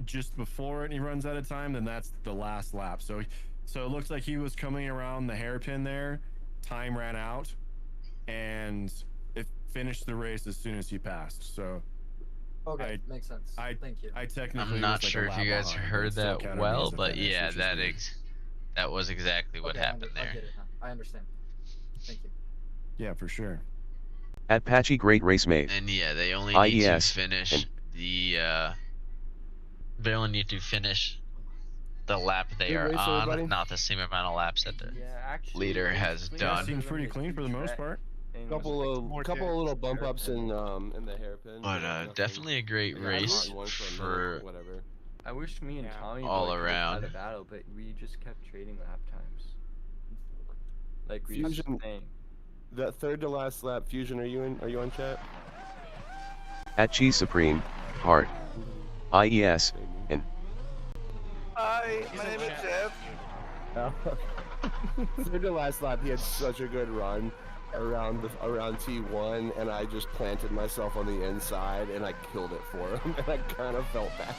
just before it and he runs out of time, then that's the last lap. So it looks like he was coming around the hairpin there, time ran out, and it finished the race as soon as he passed. So okay, makes sense. Thank you. I technically I'm not sure if you guys heard that well, but yeah, that was exactly what happened there. I get it now. I understand. Thank you. Yeah, for sure. At Patchy, great race mate. And yeah, they only need to IES finish the lap they Good are race, on, everybody. not the same amount of laps that the leader has Yeah, done. seems pretty clean for the most part. Couple of little bump ups in the hairpin. But definitely a great race for whatever. I wish me and Tommy all boy could've around. had a battle, but we just kept trading lap times. Like we Fusion, were saying. that third to last lap, Fusion, are you on chat? At Cheese Supreme, Heart, IES, and Hi, my name is Jeff. Third to last lap, he had such a good run around T1, and I just planted myself on the inside, and I killed it for him, and I kind of felt bad.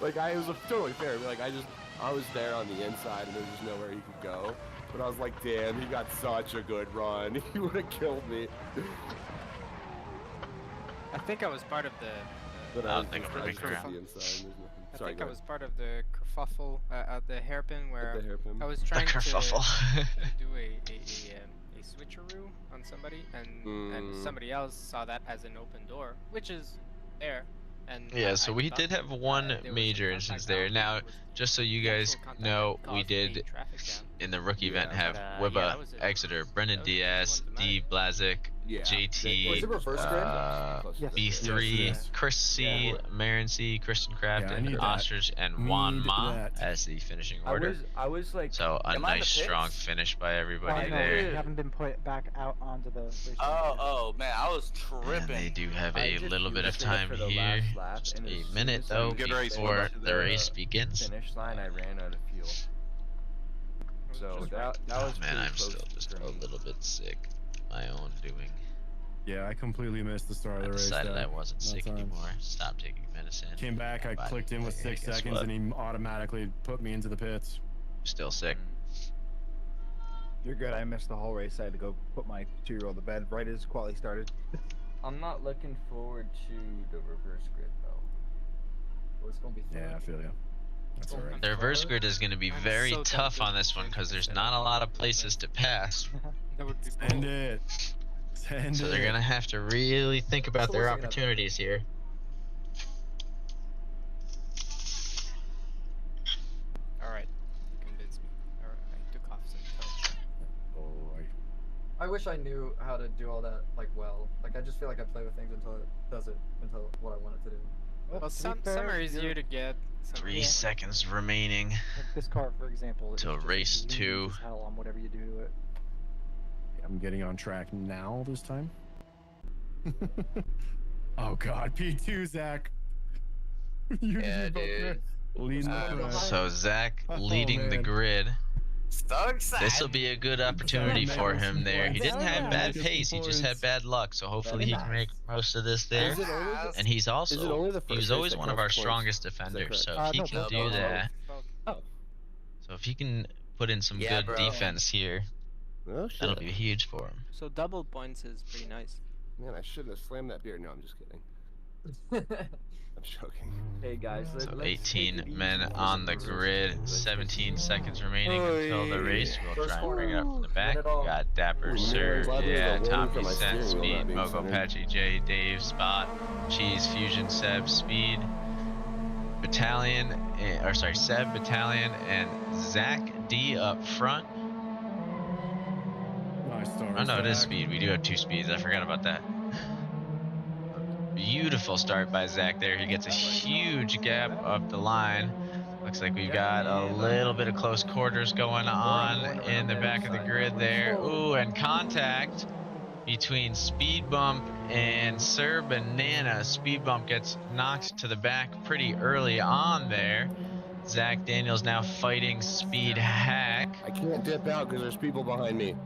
like I was totally fair. Like I was there on the inside, and there was just nowhere he could go. But I was like, damn, he got such a good run. He would have killed me. I think I was part of the. But I don't think I'm just around. the inside, there's nothing. I Sorry, think go I ahead. was part of the kerfuffle at the hairpin where the hairpin. I was trying to kerfuffle. do a switcheroo on somebody, and somebody else saw that as an open door, which is there. And Yeah, so we did have one there was major some instance contact there. out, Now, it was just so you guys actual contact know, that we caused a did traffic jam. in the rookie event have yeah, Wibba, that was Exeter, Brendan that was the Diaz, one D Blazik, Yeah. JT, Was it reverse grid? B3, Yes. Chris C, Marin C, Christian Craft, Yeah, I and need that. Ostrich, and Juan Need Ma that. as the finishing order. I was like, So a Am I in the nice strong pits? finish by everybody no, there. you haven't been put back out onto the race. Oh man, I was And tripping. they do have I a just little bit of used it time for the here. last lap, Just and as a soon minute as though I Good race, before Wibba. the race begins. finish line, I ran out of fuel. So that was Man, pretty I'm close still just for a me. little bit sick. My own doing. Yeah, I completely missed the start I of the race. decided I though. wasn't That sick time. anymore. Stopped taking medicine. Came back, I My body clicked in with was like, 6 "Hey, guess seconds, what? and he automatically put me into the pits. Still sick. You're good. I missed the whole race. I had to go put my 2-year-old to bed right as quality started. I'm not looking forward to the reverse grid though. Well, it's gonna be fun. Yeah, I feel you. That's alright. The reverse grid is going to be very so tough tempted on this to one change because the there's setup. not a lot of places to pass. That would be Send it. Send So it. they're going to have to really think about So their what's it gonna be? opportunities here. Alright, you convinced me. Alright, I took off some touch. Oh, I wish I knew how to do all that like well. Like I just feel like I play with things until it does it until what I want it to do. Well, to be some fair, are easier you're- to get. Some 3 are- seconds remaining. Like this car, for example, is Till just race as 2. as hell on whatever you do to it. I'm getting on track now this time. Oh god, P2, Zach. Yeah, dude. Leading the front. So Zach leading the man. grid. So excited. This will be a good opportunity for him there. He didn't have bad pace, he just had bad luck. So hopefully he can make most of this there. And he's also, he was always one of our strongest defenders. So if he can do that, so if he can put in some good defense here, that'll be huge for him. So double points is pretty nice. Man, I shouldn't have slammed that beer. No, I'm just kidding. I'm joking. Hey guys, so 18 men on the grid, 17 seconds remaining until the race. We'll try and bring it up from the back. We got Dapper, Sir, yeah, Tommy, Sen, Speed, Mogo, Patchy, Jay, Dave, Spot, Cheese, Fusion, Seb, Speed, Battalion, or sorry, Seb, Battalion, and Zach D up front. Oh no, it is Speed. We do have 2 speeds. I forgot about that. Beautiful start by Zach there. He gets a huge gap up the line. Looks like we've got a little bit of close quarters going on in the back of the grid there. Ooh, and contact between Speed Bump and Sir Banana. Speed Bump gets knocked to the back pretty early on there. Zach Daniels now fighting Speed Hack. I can't dip out because there's people behind me.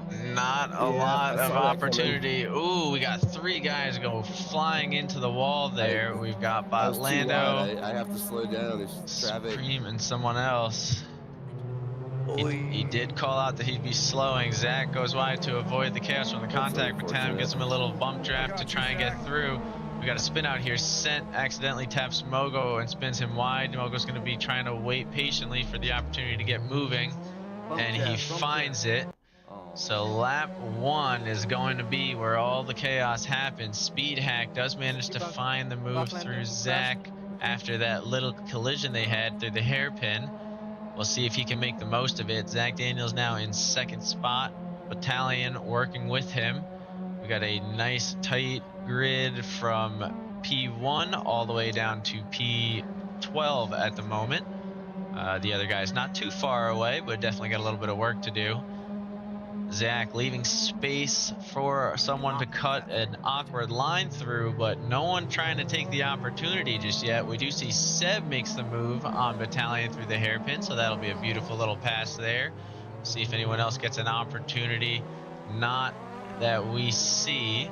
Not a lot of opportunity. Ooh, we got 3 guys go flying into the wall there. We've got Botlando. I have to slow down. It's traffic. Supreme and someone else. He did call out that he'd be slowing. Zach goes wide to avoid the chaos from the contact battalion. Gives him a little bump draft to try and get through. We got a spin out here. Sent accidentally taps Mogo and spins him wide. Mogo's going to be trying to wait patiently for the opportunity to get moving. And he finds it. So lap 1 is going to be where all the chaos happens. Speed Hack does manage to find the move through Zach after that little collision they had through the hairpin. We'll see if he can make the most of it. Zach Daniels now in 2nd spot. Battalion working with him. We got a nice tight grid from P1 all the way down to P12 at the moment. The other guy's not too far away, but definitely got a little bit of work to do. Zach leaving space for someone to cut an awkward line through, but no one trying to take the opportunity just yet. We do see Seb makes the move on Battalion through the hairpin, so that'll be a beautiful little pass there. See if anyone else gets an opportunity. Not that we see.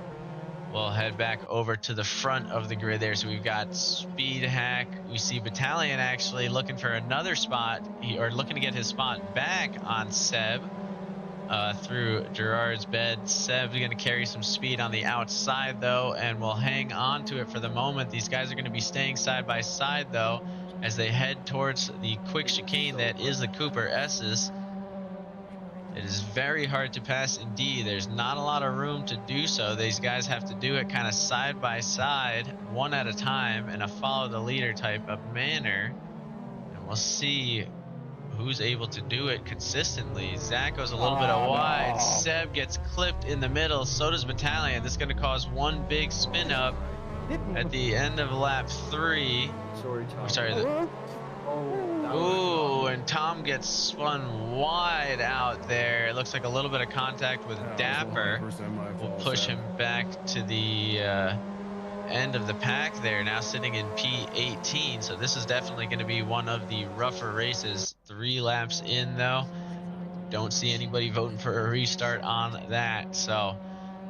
We'll head back over to the front of the grid there. So we've got Speed Hack. We see Battalion actually looking for another spot, or looking to get his spot back on Seb. Through Gerard's bed. Seb's going to carry some speed on the outside though, and we'll hang on to it for the moment. These guys are going to be staying side by side though as they head towards the quick chicane that is the Cooper S's. It is very hard to pass indeed. There's not a lot of room to do so. These guys have to do it kind of side by side, one at a time, in a follow the leader type of manner. And we'll see who's able to do it consistently. Zach goes a little bit wide. No. Seb gets clipped in the middle. So does Battalion. This is going to cause one big spin up at the end of lap 3. Ooh, and Tom gets spun wide out there. It looks like a little bit of contact with Dapper. We'll push him back to the end of the pack there, now sitting in P18. So this is definitely going to be one of the rougher races. 3 laps in though. Don't see anybody voting for a restart on that. So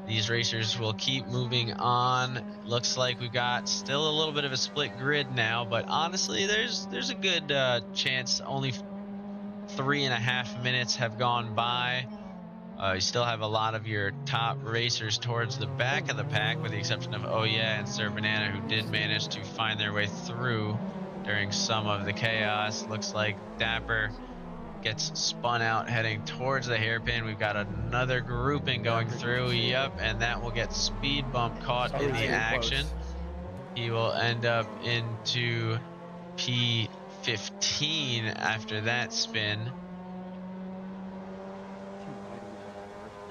these racers will keep moving on. Looks like we've got still a little bit of a split grid now, but honestly there's a good chance. Only 3.5 minutes have gone by. You still have a lot of your top racers towards the back of the pack, with the exception of Oh Yeah and Sir Banana, who did manage to find their way through during some of the chaos. Looks like Dapper gets spun out heading towards the hairpin. We've got another grouping going through. Yep, and that will get Speed Bump caught in the action. He will end up into P15 after that spin.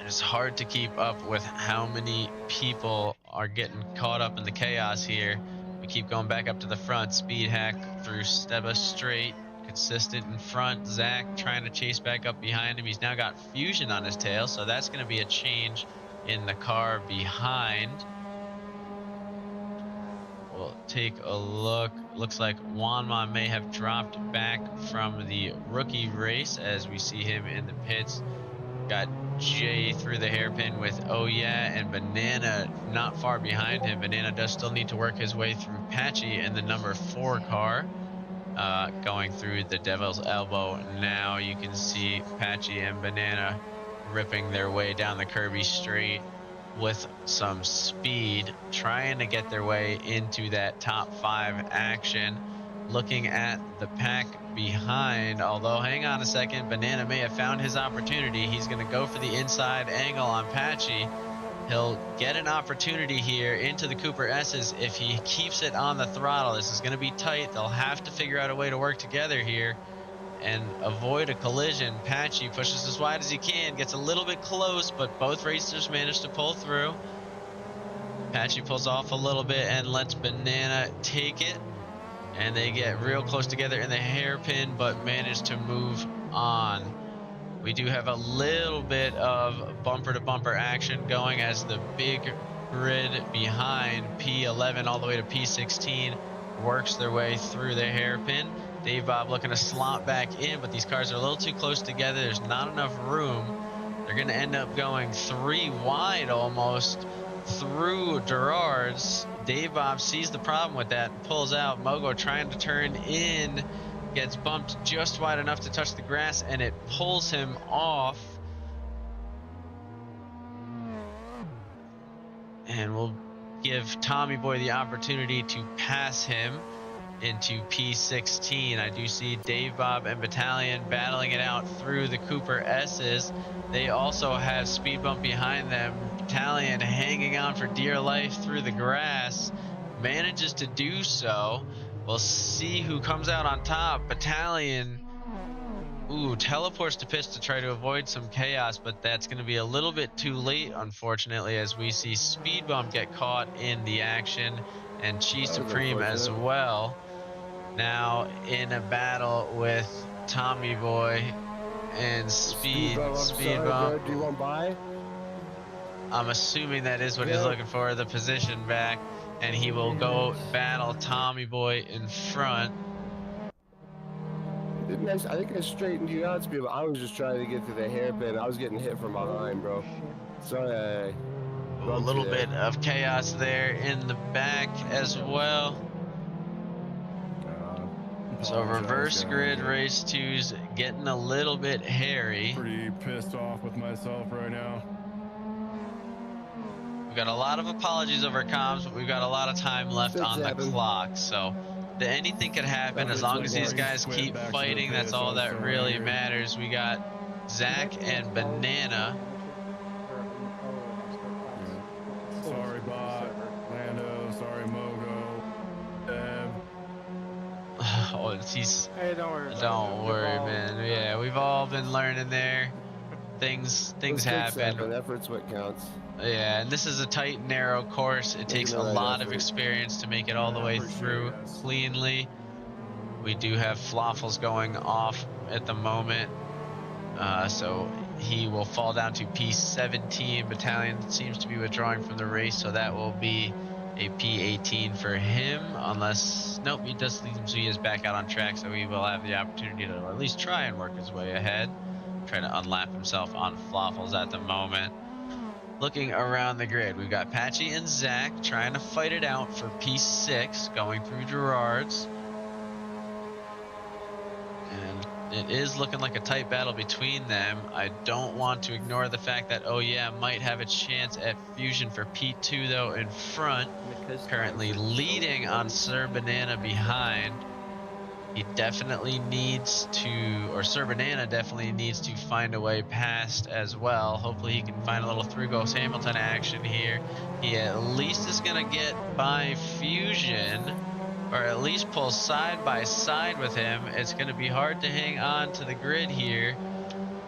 It's hard to keep up with how many people are getting caught up in the chaos here. We keep going back up to the front. Speed Hack through Steba straight, consistent in front. Zach trying to chase back up behind him. He's now got Fusion on his tail, so that's going to be a change in the car behind. We'll take a look. Looks like Juanma may have dropped back from the rookie race as we see him in the pits. Got Jay through the hairpin with Oh Yeah, and Banana not far behind him. Banana does still need to work his way through Patchy in the number 4 car. Going through the Devil's Elbow now, you can see Patchy and Banana ripping their way down the Kirby Straight with some speed, trying to get their way into that top 5 action. Looking at the pack behind, although hang on a second, Banana may have found his opportunity. He's going to go for the inside angle on Patchy. He'll get an opportunity here into the Cooper S's if he keeps it on the throttle. This is going to be tight. They'll have to figure out a way to work together here and avoid a collision. Patchy pushes as wide as he can, gets a little bit close, but both racers manage to pull through. Patchy pulls off a little bit and lets Banana take it, and they get real close together in the hairpin, but manage to move on. We do have a little bit of bumper-to-bumper action going as the big grid behind P11 all the way to P16 works their way through the hairpin. Dave Bob looking to slot back in, but these cars are a little too close together. There's not enough room. They're going to end up going 3 wide almost through Gerard's. Dave Bob sees the problem with that and pulls out. Mogo trying to turn in, gets bumped just wide enough to touch the grass, and it pulls him off. And we'll give Tommy Boy the opportunity to pass him into P16. I do see Dave Bob and Battalion battling it out through the Cooper S's. They also have speed bump behind them. Battalion hanging on for dear life through the grass, manages to do so. We'll see who comes out on top. Battalion, teleports to pits to try to avoid some chaos, but that's going to be a little bit too late, unfortunately, as we see Speed Bump get caught in the action and Chi Supreme as well. Now in a battle with Tommy Boy and Speed Bump. Do you want by? I'm assuming that is what he's looking for, the position back, and he will go battle Tommy Boy in front. I think I straightened you out, Speed. I was just trying to get through the hairpin. I was getting hit from behind, bro. Sorry. A little bit of chaos there in the back as well. So reverse grid race 2's getting a little bit hairy. Pretty pissed off with myself right now. We've got a lot of apologies over comms, but we've got a lot of time left on the clock. So anything could happen as long as these guys keep fighting. That's all that really matters. We got Zach and Banana. Sorry, Bob. Lando. Sorry, Mogo. Deb. Oh, he's. Hey, don't worry. Don't worry, man. Yeah, we've all been learning there. Things happen. Effort's what counts. Yeah, and this is a tight, narrow course. It takes a lot of experience to make it all the way through cleanly. We do have Floffles going off at the moment, so he will fall down to P17. Battalion seems to be withdrawing from the race, so that will be a P18 for him, unless, nope, he does seem so he is back out on track, so he will have the opportunity to at least try and work his way ahead, trying to unlap himself on Floffles at the moment. Looking around the grid, we've got Patchy and Zach trying to fight it out for P6, going through Gerard's. And it is looking like a tight battle between them. I don't want to ignore the fact that Oh Yeah might have a chance at Fusion for P2 though in front. Currently leading on Sir Banana behind. He definitely needs to, or Sir Banana definitely needs to find a way past as well. Hopefully he can find a little through goes Hamilton action here. He at least is going to get by Fusion, or at least pull side by side with him. It's going to be hard to hang on to the grid here.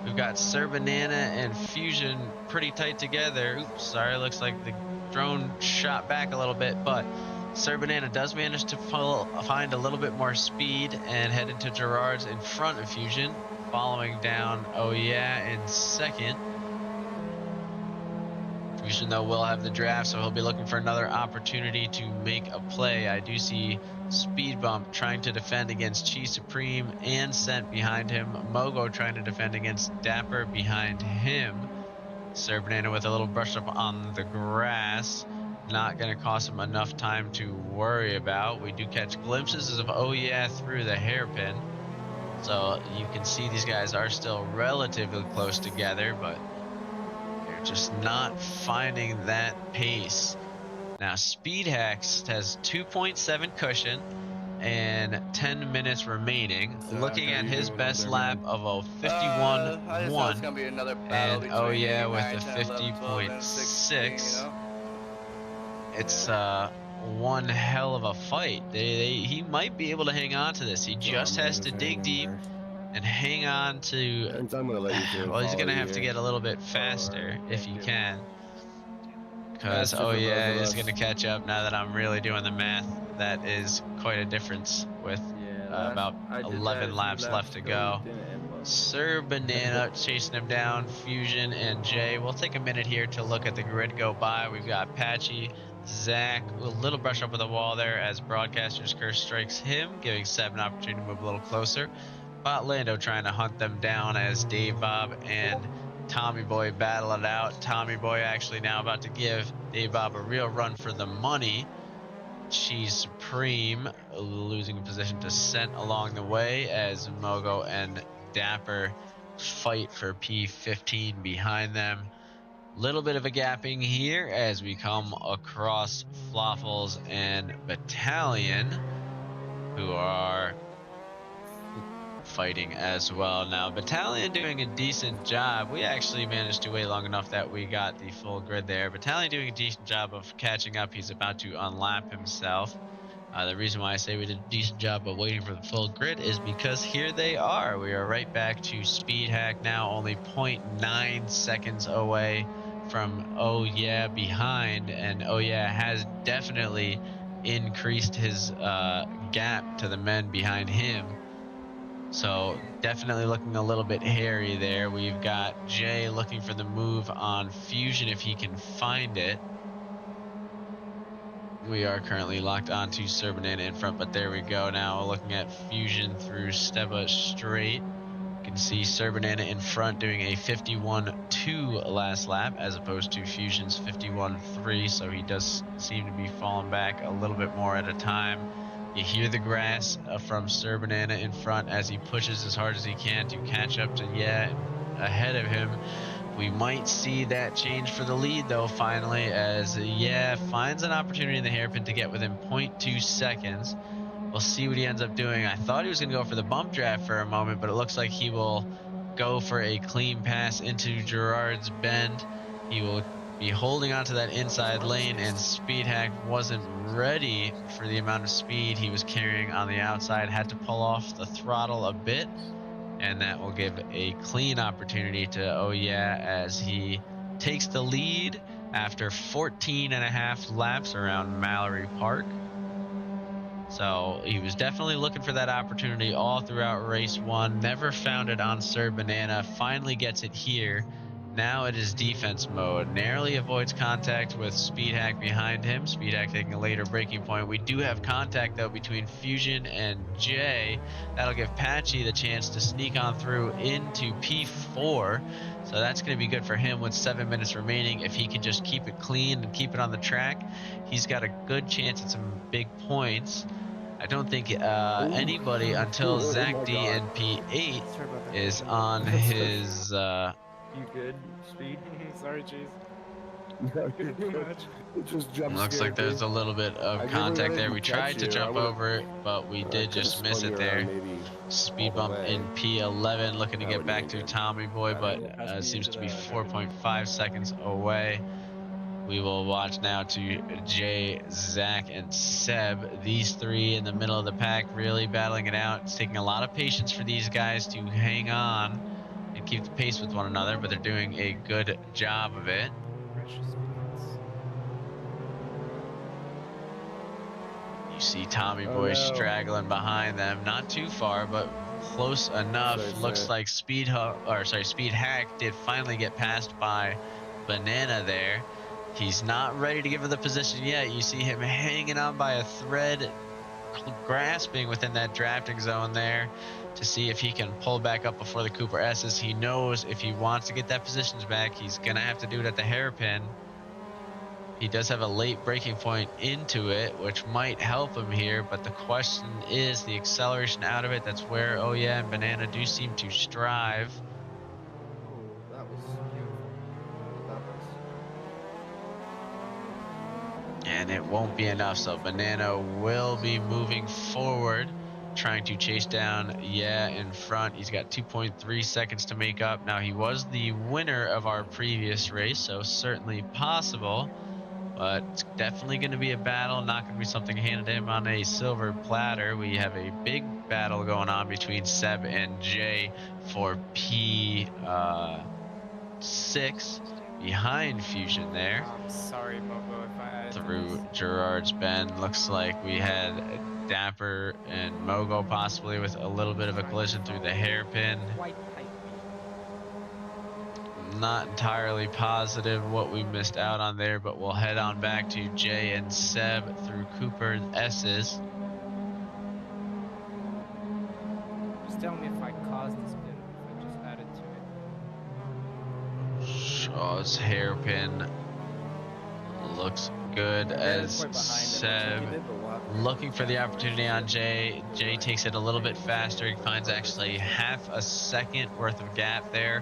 We've got Sir Banana and Fusion pretty tight together. Oops, sorry, looks like the drone shot back a little bit, but Sir Banana does manage to find a little bit more speed and head into Gerard's in front of Fusion, following down Oh Yeah in second. Fusion, though, will have the draft, so he'll be looking for another opportunity to make a play. I do see Speed Bump trying to defend against Chi Supreme and Sent behind him. Mogo trying to defend against Dapper behind him. Sir Banana with a little brush up on the grass. Not going to cost him enough time to worry about. We do catch glimpses of Oh Yeah through the hairpin. So you can see these guys are still relatively close together, but they're just not finding that pace. Now, Speed Hacks has 2.7 cushion and 10 minutes remaining. Zach, Looking how at you his doing best out there, lap man? of a I just know it's 51.1. gonna be another battle And between Oh Yeah 8, with 9, a 10, 11, 12, and 16. You 50.6. know. It's one hell of a fight. He might be able to hang on to this. He just has to dig deep and hang on to. And I'm gonna let you through and Well, he's follow gonna you have to here. get a little bit faster if he can. Because Faster Oh for both Yeah of is us. gonna catch up now that I'm really doing the math. That is quite a difference with about I did that 11 a few laps laps left to ago, go. it didn't end well. Sir Banana chasing him down, Fusion and Jay. We'll take a minute here to look at the grid go by. We've got Patchy, Zach, a little brush up with the wall there as Broadcaster's Curse strikes him, giving Seb an opportunity to move a little closer. Bot Lando trying to hunt them down as Dave Bob and Tommy Boy battle it out. Tommy Boy actually now about to give Dave Bob a real run for the money. She's Supreme losing position to Sent along the way as Mogo and Dapper fight for P15 behind them. Little bit of a gapping here as we come across Floffles and Battalion, who are fighting as well. Now, Battalion doing a decent job. We actually managed to wait long enough that we got the full grid there. Battalion doing a decent job of catching up. He's about to unlap himself. The reason why I say we did a decent job of waiting for the full grid is because here they are. We are right back to Speed Hack now, only 0.9 seconds away from Oh Yeah behind. And Oh Yeah has definitely increased his gap to the men behind him. So definitely looking a little bit hairy there. We've got Jay looking for the move on Fusion if he can find it. We are currently locked onto Sir Banana in front, but there we go. Now looking at Fusion through Steba straight. You can see Sir Banana in front doing a 51.2 last lap as opposed to Fusion's 51.3. So he does seem to be falling back a little bit more at a time. You hear the grass from Sir Banana in front as he pushes as hard as he can to catch up to Yeah ahead of him. We might see that change for the lead, though, finally, as Yeah finds an opportunity in the hairpin to get within 0.2 seconds. We'll see what he ends up doing. I thought he was going to go for the bump draft for a moment, but it looks like he will go for a clean pass into Gerard's Bend. He will be holding onto that inside lane, and Speed Hack wasn't ready for the amount of speed he was carrying on the outside. Had to pull off the throttle a bit, and that will give a clean opportunity to Oh Yeah as he takes the lead after 14 and a half laps around Mallory Park. So he was definitely looking for that opportunity all throughout race one. Never found it on Sir Banana. Finally gets it here. Now it is defense mode. Narrowly avoids contact with Speed Hack behind him. Speed Hack taking a later braking point. We do have contact, though, between Fusion and Jay. That'll give Patchy the chance to sneak on through into P4. So that's going to be good for him with 7 minutes remaining. If he can just keep it clean and keep it on the track, he's got a good chance at some big points. I don't think anybody until Zach D and P8 is on his. You good, Speed? Sorry, Cheese. It just jump Looks scared like there's me. a little bit I of really contact wanted there. to We catch tried to you. jump over it, but we did could've just miss spun it you around there. maybe Speed all the bump way. in P11, looking to That get would've back been to good. Tommy Boy, but seems to be 4.5 seconds away. We will watch now to Jay, Zach, and Seb. These three in the middle of the pack really battling it out. It's taking a lot of patience for these guys to hang on and keep the pace with one another, but they're doing a good job of it. You see Tommy Boy straggling behind them, not too far, but close enough. Looks like Speed Hack did finally get passed by Banana there. He's not ready to give her the position yet. You see him hanging on by a thread, grasping within that drafting zone there to see if he can pull back up before the Cooper S's. He knows if he wants to get that positions back, he's going to have to do it at the hairpin. He does have a late breaking point into it, which might help him here, but the question is the acceleration out of it. That's where, oh yeah, and Banana do seem to strive. Oh, that was beautiful. That was. And it won't be enough, so Banana will be moving forward, trying to chase down in front. He's got 2.3 seconds to make up. Now, he was the winner of our previous race, so certainly possible, but it's definitely going to be a battle, not going to be something handed him on a silver platter. We have a big battle going on between Seb and Jay for P6 behind Fusion there. I'm sorry, Mogo, if I added Through Gerard's Bend. Looks like we had Dapper and Mogo possibly with a little bit of a collision through the hairpin. Quite tightly. Not entirely positive what we missed out on there, but we'll head on back to Jay and Seb through Cooper S's. Just tell me if I caused this bit or if I just added to it. Shaw's hairpin looks good as Seb looking for the opportunity on Jay. Jay takes it a little bit faster. He finds actually half a second worth of gap there.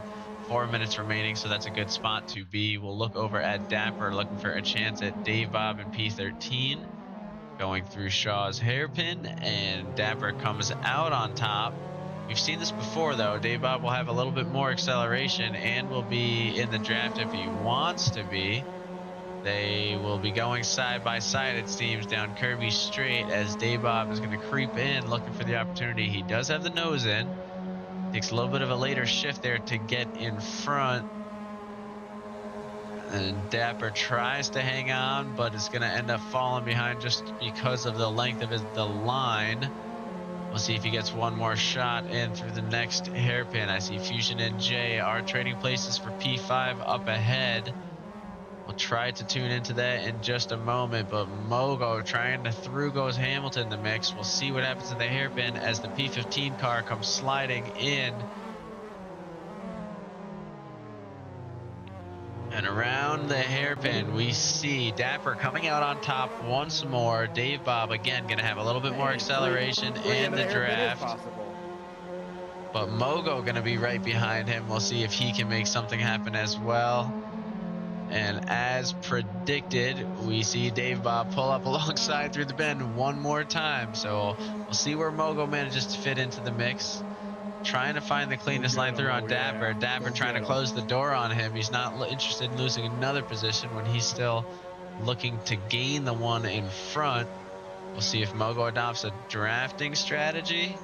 4 minutes remaining, so that's a good spot to be. We'll look over at Dapper, looking for a chance at Dave Bob and P13. Going through Shaw's hairpin, and Dapper comes out on top. We've seen this before, though. Dave Bob will have a little bit more acceleration and will be in the draft if he wants to be. They will be going side by side, it seems, down Kirby Straight as Dave Bob is going to creep in, looking for the opportunity. He does have the nose in. Takes a little bit of a later shift there to get in front. And Dapper tries to hang on, but is going to end up falling behind just because of the length of the line. We'll see if he gets one more shot in through the next hairpin. I see Fusion and Jay are trading places for P5 up ahead. We'll try to tune into that in just a moment, but Mogo trying to through goes Hamilton in the mix. We'll see what happens in the hairpin as the P15 car comes sliding in. And around the hairpin, we see Dapper coming out on top once more. Dave Bob, again, going to have a little bit more acceleration in the draft. But Mogo going to be right behind him. We'll see if he can make something happen as well. And as predicted, we see Dave Bob pull up alongside through the bend one more time. So we'll see where Mogo manages to fit into the mix. Trying to find the cleanest line through on Dapper. Dapper trying to close the door on him. He's not interested in losing another position when he's still looking to gain the one in front. We'll see if Mogo adopts a drafting strategy.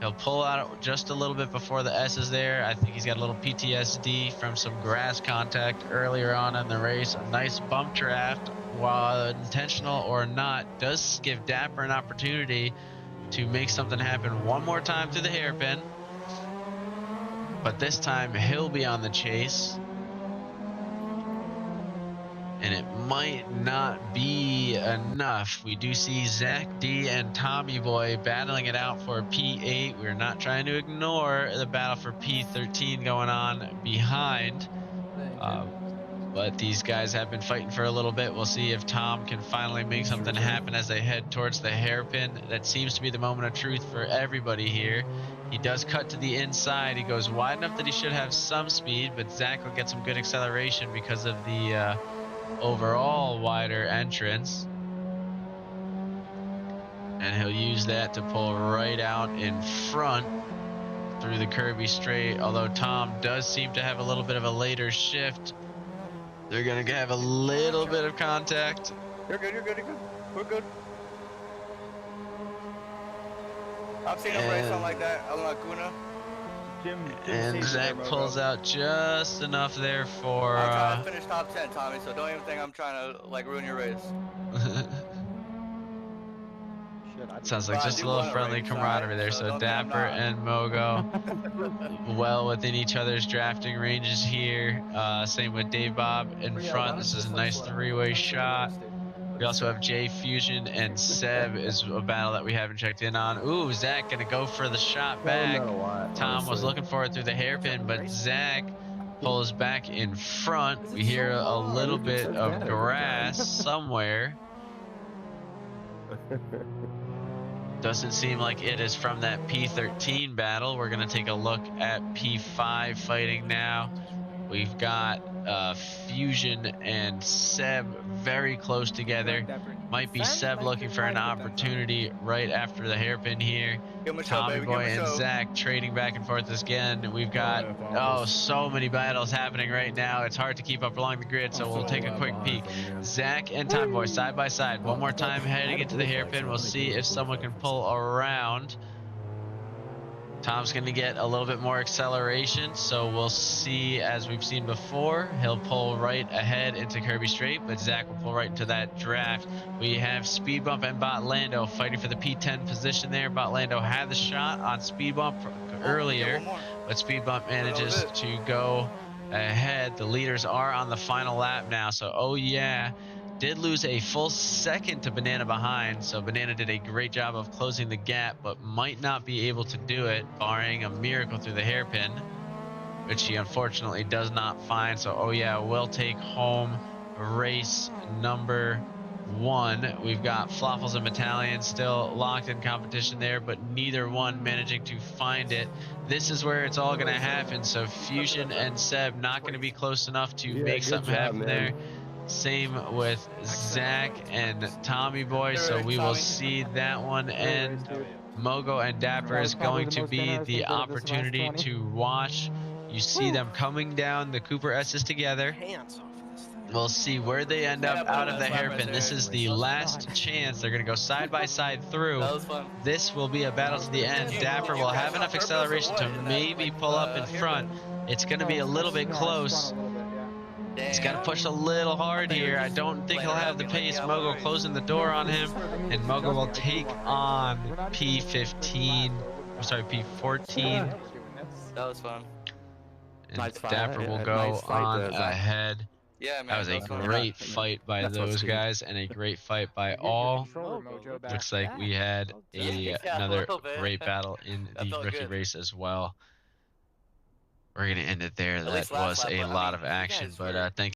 He'll pull out just a little bit before the S is there. I think he's got a little PTSD from some grass contact earlier on in the race. A nice bump draft, while intentional or not, does give Dapper an opportunity to make something happen one more time through the hairpin. But this time he'll be on the chase. And it might not be enough. We do see Zach D and Tommy Boy battling it out for P8. We're not trying to ignore the battle for P13 going on behind. But these guys have been fighting for a little bit. We'll see if Tom can finally make something happen as they head towards the hairpin. That seems to be the moment of truth for everybody here. He does cut to the inside. He goes wide enough that he should have some speed, but Zach will get some good acceleration because of the overall wider entrance, and he'll use that to pull right out in front through the Kirby Straight. Although Tom does seem to have a little bit of a later shift, they're gonna have a little bit of contact. You're good, you're good, you're good. We're good. I've seen him race something like that on Laguna. And Zach pulls out just enough there for I'm trying to finish top 10, Tommy, so don't even think I'm trying to like ruin your race. Sounds like Well, I just a do little want a friendly ring, camaraderie sorry, there. so So don't think I'm Dapper not. and Mogo well within each other's drafting ranges here. Same with Dave Bob in But yeah, front. why This don't is you a just, like, nice slow down? three-way That's a good shot. race statement. We also have Jay Fusion and Seb is a battle that we haven't checked in on. Ooh, Zach gonna go for the shot Tell him back. that a lot, Tom was honestly. looking for it through the hairpin, but Zach pulls back in front. We hear a little bit of grass somewhere. Doesn't seem like it is from that P13 battle. We're going to take a look at P5 fighting now. We've got Fusion and Seb very close together. Might be Seb looking for an opportunity right after the hairpin here. Give him a show, Tommy baby. Give Boy him a and show. Zach trading back and forth again. We've got so many battles happening right now. It's hard to keep up along the grid, so we'll take a quick peek. Zach and Tommy Boy side by side. One more time heading into the hairpin. We'll see if someone can pull around. Tom's going to get a little bit more acceleration, so we'll see, as we've seen before, he'll pull right ahead into Kirby Straight, but Zach will pull right into that draft. We have Speed Bump and Bot Lando fighting for the P10 position there. Bot Lando had the shot on Speed Bump earlier, but Speed Bump manages to go ahead. The leaders are on the final lap now, so oh yeah. Did lose a full second to Banana behind, so Banana did a great job of closing the gap, but might not be able to do it, barring a miracle through the hairpin, which he unfortunately does not find. So, oh yeah, we'll take home race number 1. We've got Floffles and Battalion still locked in competition there, but neither one managing to find it. This is where it's all going to happen. So Fusion and Seb not going to be close enough to make something happen there. Same with Zach and Tommy Boy, so we will see that one. And Mogo and Dapper is going to be the opportunity to watch. You see them coming down the Cooper S's together. We'll see where they end up out of the hairpin. This is the last chance. They're going to go side by side through. That was fun. This will be a battle to the end. Dapper will have enough acceleration to maybe pull up in front. It's going to be a little bit close. He's got to push a little hard here. I don't think he'll have the pace. Mogo closing the door on him, and Mogo will take on P15. I'm sorry, P14. That was fun. And Dapper will go on ahead. Yeah, man, that was a great fight by those guys, and a great fight by all. Looks like we had another great battle in the rookie race as well. We're going to end it there. That was a lot of action, but thank you.